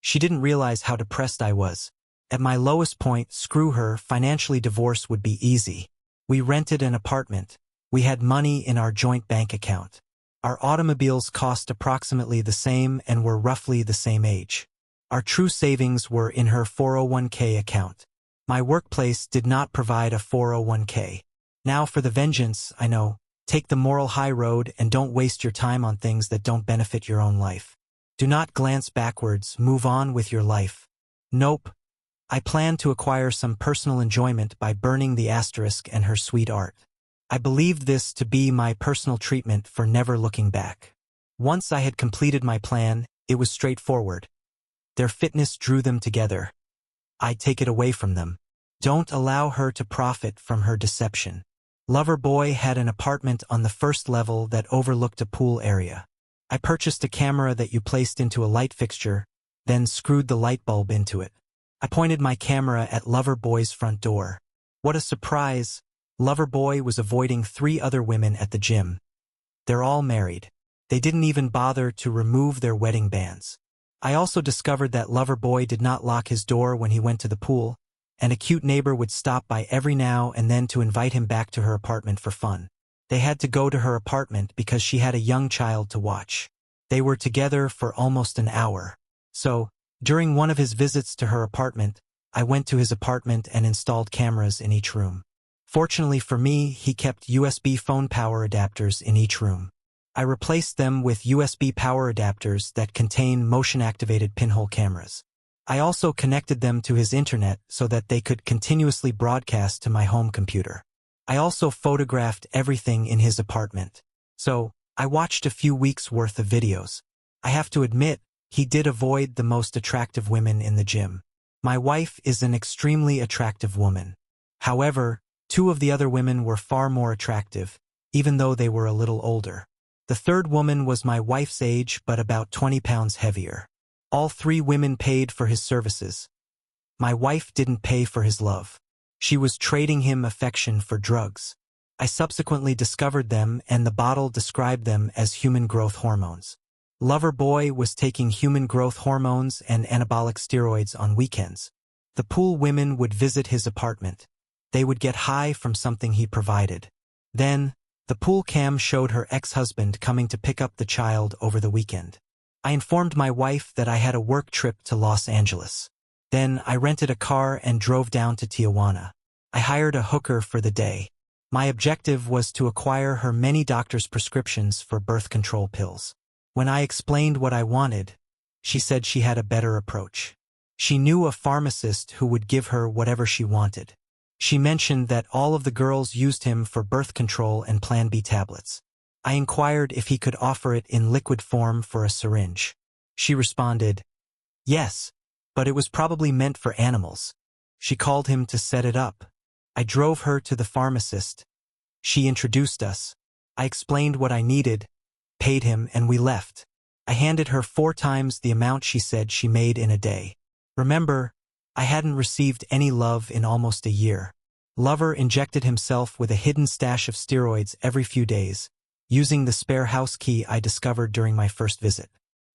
She didn't realize how depressed I was. At my lowest point, screw her, financially divorce would be easy. We rented an apartment. We had money in our joint bank account. Our automobiles cost approximately the same and were roughly the same age. Our true savings were in her 401k account. My workplace did not provide a 401k. Now for the vengeance, I know. Take the moral high road and don't waste your time on things that don't benefit your own life. Do not glance backwards, move on with your life. Nope. I plan to acquire some personal enjoyment by burning the asterisk and her sweet art. I believed this to be my personal treatment for never looking back. Once I had completed my plan, it was straightforward. Their fitness drew them together. I take it away from them. Don't allow her to profit from her deception. Loverboy had an apartment on the first level that overlooked a pool area. I purchased a camera that you placed into a light fixture, then screwed the light bulb into it. I pointed my camera at Loverboy's front door. What a surprise! Loverboy was avoiding 3 other women at the gym. They're all married. They didn't even bother to remove their wedding bands. I also discovered that Loverboy did not lock his door when he went to the pool, and a cute neighbor would stop by every now and then to invite him back to her apartment for fun. They had to go to her apartment because she had a young child to watch. They were together for almost an hour. So, during one of his visits to her apartment, I went to his apartment and installed cameras in each room. Fortunately for me, he kept USB phone power adapters in each room. I replaced them with USB power adapters that contain motion-activated pinhole cameras. I also connected them to his internet so that they could continuously broadcast to my home computer. I also photographed everything in his apartment. So, I watched a few weeks' worth of videos. I have to admit, he did avoid the most attractive women in the gym. My wife is an extremely attractive woman. However, 2 of the other women were far more attractive, even though they were a little older. The third woman was my wife's age but about 20 pounds heavier. All 3 women paid for his services. My wife didn't pay for his love. She was trading him affection for drugs. I subsequently discovered them, and the bottle described them as human growth hormones. Loverboy was taking human growth hormones and anabolic steroids on weekends. The pool women would visit his apartment. They would get high from something he provided. Then, the pool cam showed her ex-husband coming to pick up the child over the weekend. I informed my wife that I had a work trip to Los Angeles. Then I rented a car and drove down to Tijuana. I hired a hooker for the day. My objective was to acquire her many doctors' prescriptions for birth control pills. When I explained what I wanted, she said she had a better approach. She knew a pharmacist who would give her whatever she wanted. She mentioned that all of the girls used him for birth control and Plan B tablets. I inquired if he could offer it in liquid form for a syringe. She responded, "Yes, but it was probably meant for animals." She called him to set it up. I drove her to the pharmacist. She introduced us. I explained what I needed, paid him, and we left. I handed her 4 times the amount she said she made in a day. Remember, I hadn't received any love in almost a year. Lover injected himself with a hidden stash of steroids every few days, using the spare house key I discovered during my first visit.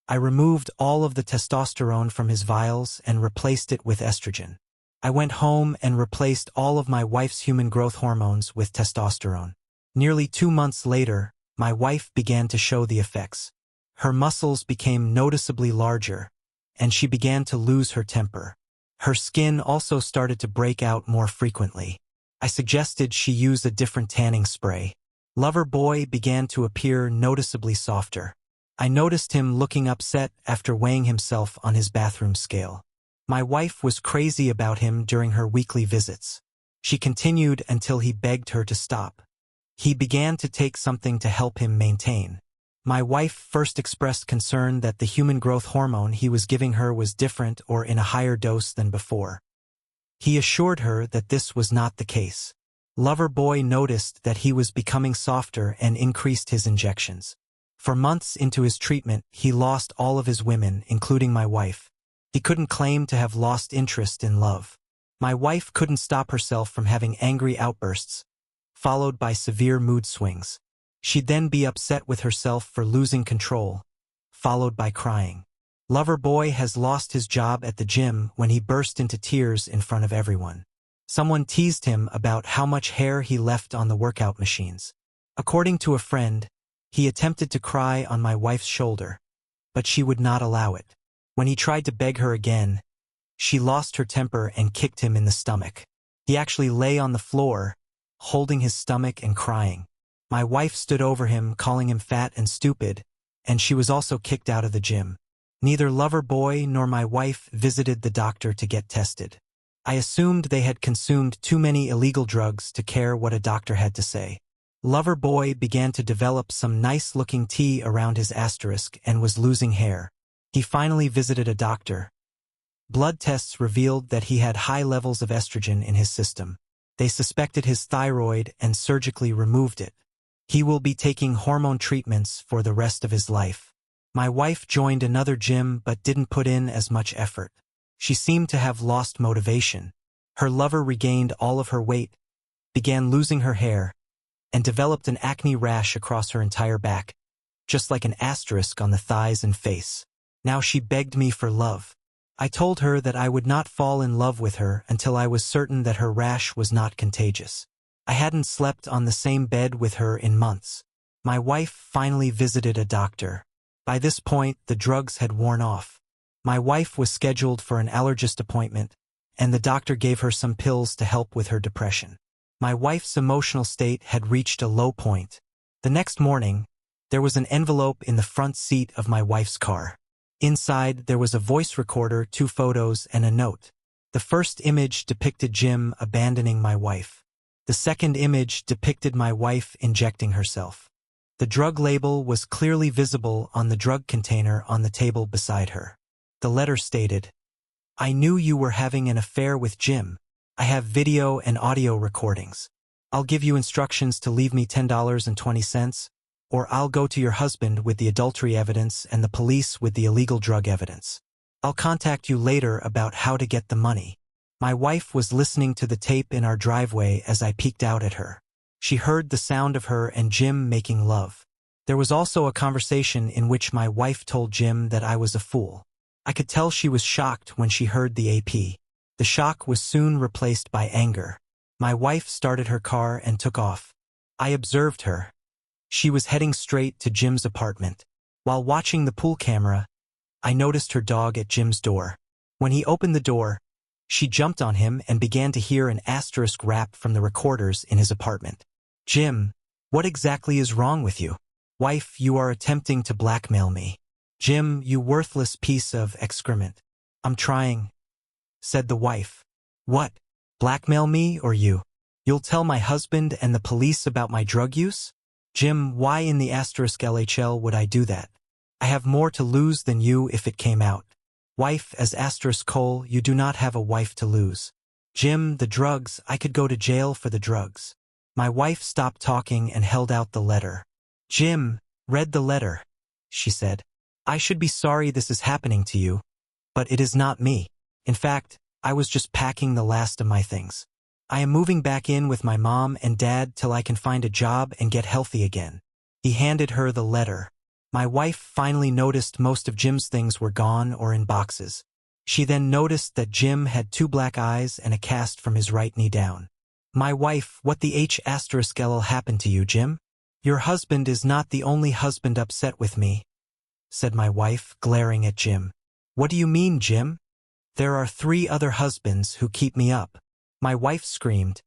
I removed all of the testosterone from his vials and replaced it with estrogen. I went home and replaced all of my wife's human growth hormones with testosterone. Nearly 2 months later, my wife began to show the effects. Her muscles became noticeably larger, and she began to lose her temper. Her skin also started to break out more frequently. I suggested she use a different tanning spray. Lover boy began to appear noticeably softer. I noticed him looking upset after weighing himself on his bathroom scale. My wife was crazy about him during her weekly visits. She continued until he begged her to stop. He began to take something to help him maintain. My wife first expressed concern that the human growth hormone he was giving her was different or in a higher dose than before. He assured her that this was not the case. Lover boy noticed that he was becoming softer and increased his injections. For months into his treatment, he lost all of his women, including my wife. He couldn't claim to have lost interest in love. My wife couldn't stop herself from having angry outbursts, followed by severe mood swings. She'd then be upset with herself for losing control, followed by crying. Lover boy has lost his job at the gym when he burst into tears in front of everyone. Someone teased him about how much hair he left on the workout machines. According to a friend, he attempted to cry on my wife's shoulder, but she would not allow it. When he tried to beg her again, she lost her temper and kicked him in the stomach. He actually lay on the floor, holding his stomach and crying. My wife stood over him, calling him fat and stupid, and she was also kicked out of the gym. Neither Lover boy nor my wife visited the doctor to get tested. I assumed they had consumed too many illegal drugs to care what a doctor had to say. Lover boy began to develop some nice-looking T around his asterisk and was losing hair. He finally visited a doctor. Blood tests revealed that he had high levels of estrogen in his system. They suspected his thyroid and surgically removed it. He will be taking hormone treatments for the rest of his life. My wife joined another gym but didn't put in as much effort. She seemed to have lost motivation. Her lover regained all of her weight, began losing her hair, and developed an acne rash across her entire back, just like an asterisk on the thighs and face. Now she begged me for love. I told her that I would not fall in love with her until I was certain that her rash was not contagious. I hadn't slept on the same bed with her in months. My wife finally visited a doctor. By this point, the drugs had worn off. My wife was scheduled for an allergist appointment, and the doctor gave her some pills to help with her depression. My wife's emotional state had reached a low point. The next morning, there was an envelope in the front seat of my wife's car. Inside, there was a voice recorder, 2 photos, and a note. The first image depicted Jim abandoning my wife. The second image depicted my wife injecting herself. The drug label was clearly visible on the drug container on the table beside her. The letter stated, "I knew you were having an affair with Jim. I have video and audio recordings. I'll give you instructions to leave me $10.20, or I'll go to your husband with the adultery evidence and the police with the illegal drug evidence. I'll contact you later about how to get the money." My wife was listening to the tape in our driveway as I peeked out at her. She heard the sound of her and Jim making love. There was also a conversation in which my wife told Jim that I was a fool. I could tell she was shocked when she heard the AP. The shock was soon replaced by anger. My wife started her car and took off. I observed her. She was heading straight to Jim's apartment. While watching the pool camera, I noticed her dog at Jim's door. When he opened the door, she jumped on him and began to hear an asterisk rap from the recorders in his apartment. "Jim, what exactly is wrong with you? Wife, you are attempting to blackmail me. Jim, you worthless piece of excrement." "I'm trying," said the wife. "What?" Blackmail me or you? You'll tell my husband and the police about my drug use? Jim, why in the asterisk LHL would I do that? I have more to lose than you if it came out. Wife as asterisk Cole, you do not have a wife to lose. Jim, the drugs, I could go to jail for the drugs. My wife stopped talking and held out the letter. Jim, read the letter, she said. I should be sorry this is happening to you, but it is not me. In fact, I was just packing the last of my things. I am moving back in with my mom and dad till I can find a job and get healthy again. He handed her the letter. My wife finally noticed most of Jim's things were gone or in boxes. She then noticed that Jim had 2 black eyes and a cast from his right knee down. My wife, what the H*L happened to you, Jim? Your husband is not the only husband upset with me, said my wife, glaring at Jim. What do you mean, Jim? There are 3 other husbands who keep me up. My wife screamed.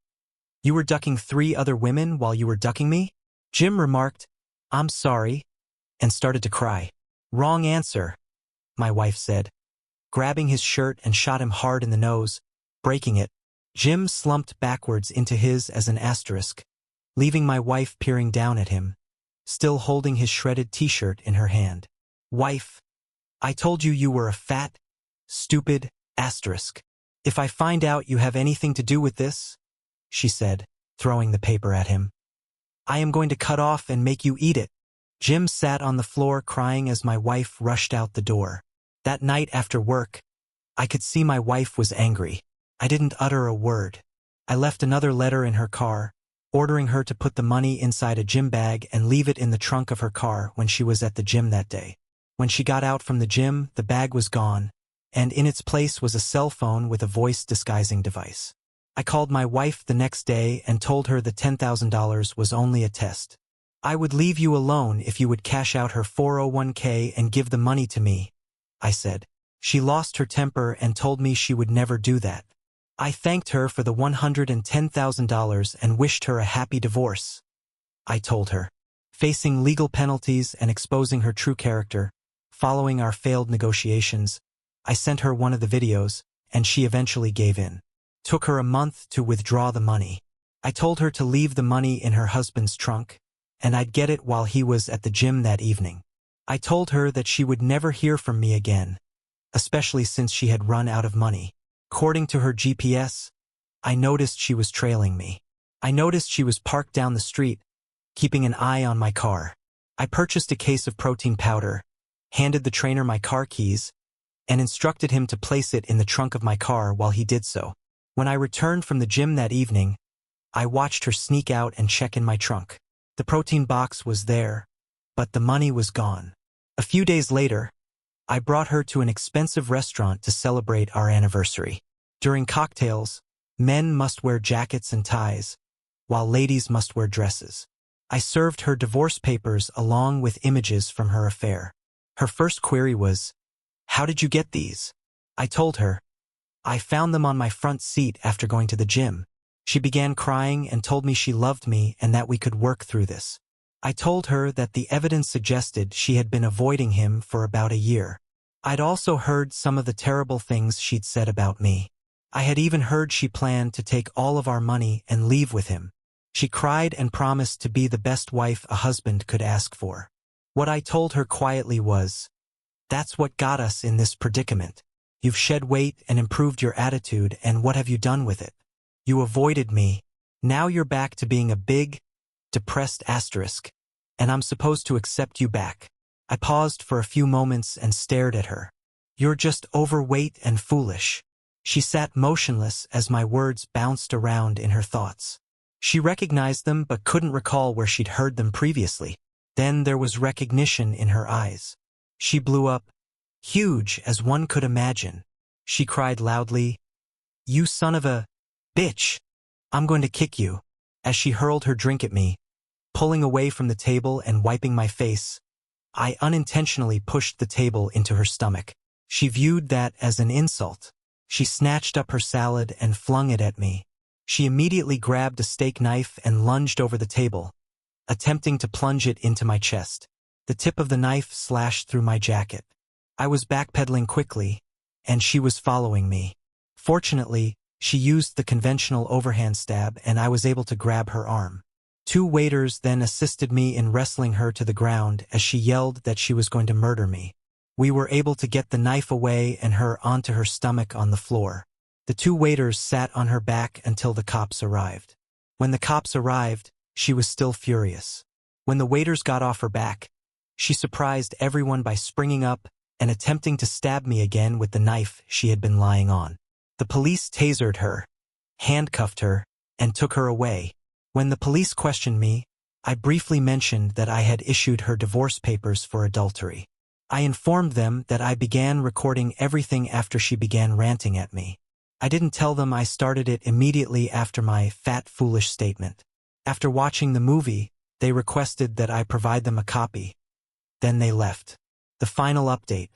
You were ducking 3 other women while you were ducking me? Jim remarked, I'm sorry, and started to cry. Wrong answer, my wife said, grabbing his shirt and shot him hard in the nose, breaking it. Jim slumped backwards into his as an asterisk, leaving my wife peering down at him, still holding his shredded t-shirt in her hand. Wife, I told you you were a fat, stupid asterisk. If I find out you have anything to do with this, she said, throwing the paper at him, I am going to cut off and make you eat it. Jim sat on the floor crying as my wife rushed out the door. That night after work, I could see my wife was angry. I didn't utter a word. I left another letter in her car, ordering her to put the money inside a gym bag and leave it in the trunk of her car when she was at the gym that day. When she got out from the gym, the bag was gone, and in its place was a cell phone with a voice disguising device. I called my wife the next day and told her the $10,000 was only a test. I would leave you alone if you would cash out her 401k and give the money to me, I said. She lost her temper and told me she would never do that. I thanked her for the $110,000 and wished her a happy divorce, I told her. Facing legal penalties and exposing her true character, following our failed negotiations, I sent her one of the videos, and she eventually gave in. Took her a month to withdraw the money. I told her to leave the money in her husband's trunk, and I'd get it while he was at the gym that evening. I told her that she would never hear from me again, especially since she had run out of money. According to her GPS, I noticed she was trailing me. I noticed she was parked down the street, keeping an eye on my car. I purchased a case of protein powder, handed the trainer my car keys, and instructed him to place it in the trunk of my car while he did so. When I returned from the gym that evening, I watched her sneak out and check in my trunk. The protein box was there, but the money was gone. A few days later, I brought her to an expensive restaurant to celebrate our anniversary. During cocktails, men must wear jackets and ties, while ladies must wear dresses. I served her divorce papers along with images from her affair. Her first query was, "How did you get these?" I told her, "I found them on my front seat after going to the gym." She began crying and told me she loved me and that we could work through this. I told her that the evidence suggested she had been avoiding him for about a year. I'd also heard some of the terrible things she'd said about me. I had even heard she planned to take all of our money and leave with him. She cried and promised to be the best wife a husband could ask for. What I told her quietly was, "That's what got us in this predicament. You've shed weight and improved your attitude, and what have you done with it? You avoided me. Now you're back to being a big, depressed asterisk, and I'm supposed to accept you back." I paused for a few moments and stared at her. "You're just overweight and foolish." She sat motionless as my words bounced around in her thoughts. She recognized them but couldn't recall where she'd heard them previously. Then there was recognition in her eyes. She blew up, huge as one could imagine. She cried loudly, "You son of a bitch! I'm going to kick you," as she hurled her drink at me. Pulling away from the table and wiping my face, I unintentionally pushed the table into her stomach. She viewed that as an insult. She snatched up her salad and flung it at me. She immediately grabbed a steak knife and lunged over the table, attempting to plunge it into my chest. The tip of the knife slashed through my jacket. I was backpedaling quickly, and she was following me. Fortunately, She used the conventional overhand stab and I was able to grab her arm. 2 waiters then assisted me in wrestling her to the ground as she yelled that she was going to murder me. We were able to get the knife away and her onto her stomach on the floor. The 2 waiters sat on her back until the cops arrived. When the cops arrived, she was still furious. When the waiters got off her back, she surprised everyone by springing up and attempting to stab me again with the knife she had been lying on. The police tasered her, handcuffed her, and took her away. When the police questioned me, I briefly mentioned that I had issued her divorce papers for adultery. I informed them that I began recording everything after she began ranting at me. I didn't tell them I started it immediately after my fat foolish statement. After watching the movie, they requested that I provide them a copy. Then they left. The final update.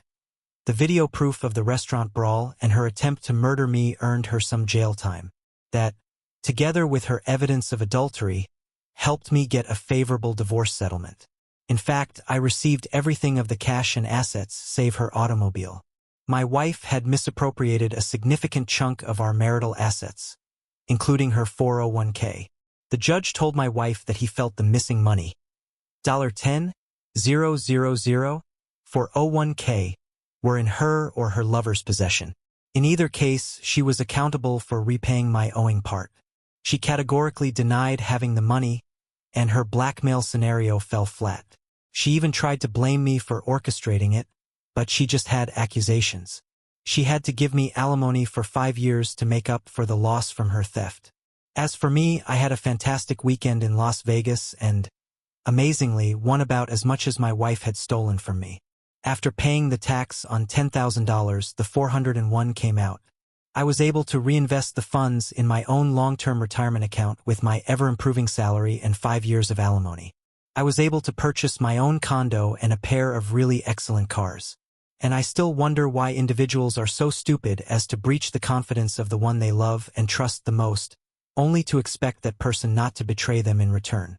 The video proof of the restaurant brawl and her attempt to murder me earned her some jail time. That, together with her evidence of adultery, helped me get a favorable divorce settlement. In fact, I received everything of the cash and assets save her automobile. My wife had misappropriated a significant chunk of our marital assets, including her 401k. The judge told my wife that he felt the missing money, $10,000 for 01k, were in her or her lover's possession. In either case, she was accountable for repaying my owing part. She categorically denied having the money, and her blackmail scenario fell flat. She even tried to blame me for orchestrating it, but she just had accusations. She had to give me alimony for 5 years to make up for the loss from her theft. As for me, I had a fantastic weekend in Las Vegas and, amazingly, won about as much as my wife had stolen from me. After paying the tax on $10,000, the $401 came out. I was able to reinvest the funds in my own long-term retirement account with my ever-improving salary and 5 years of alimony. I was able to purchase my own condo and a pair of really excellent cars. And I still wonder why individuals are so stupid as to breach the confidence of the one they love and trust the most, only to expect that person not to betray them in return.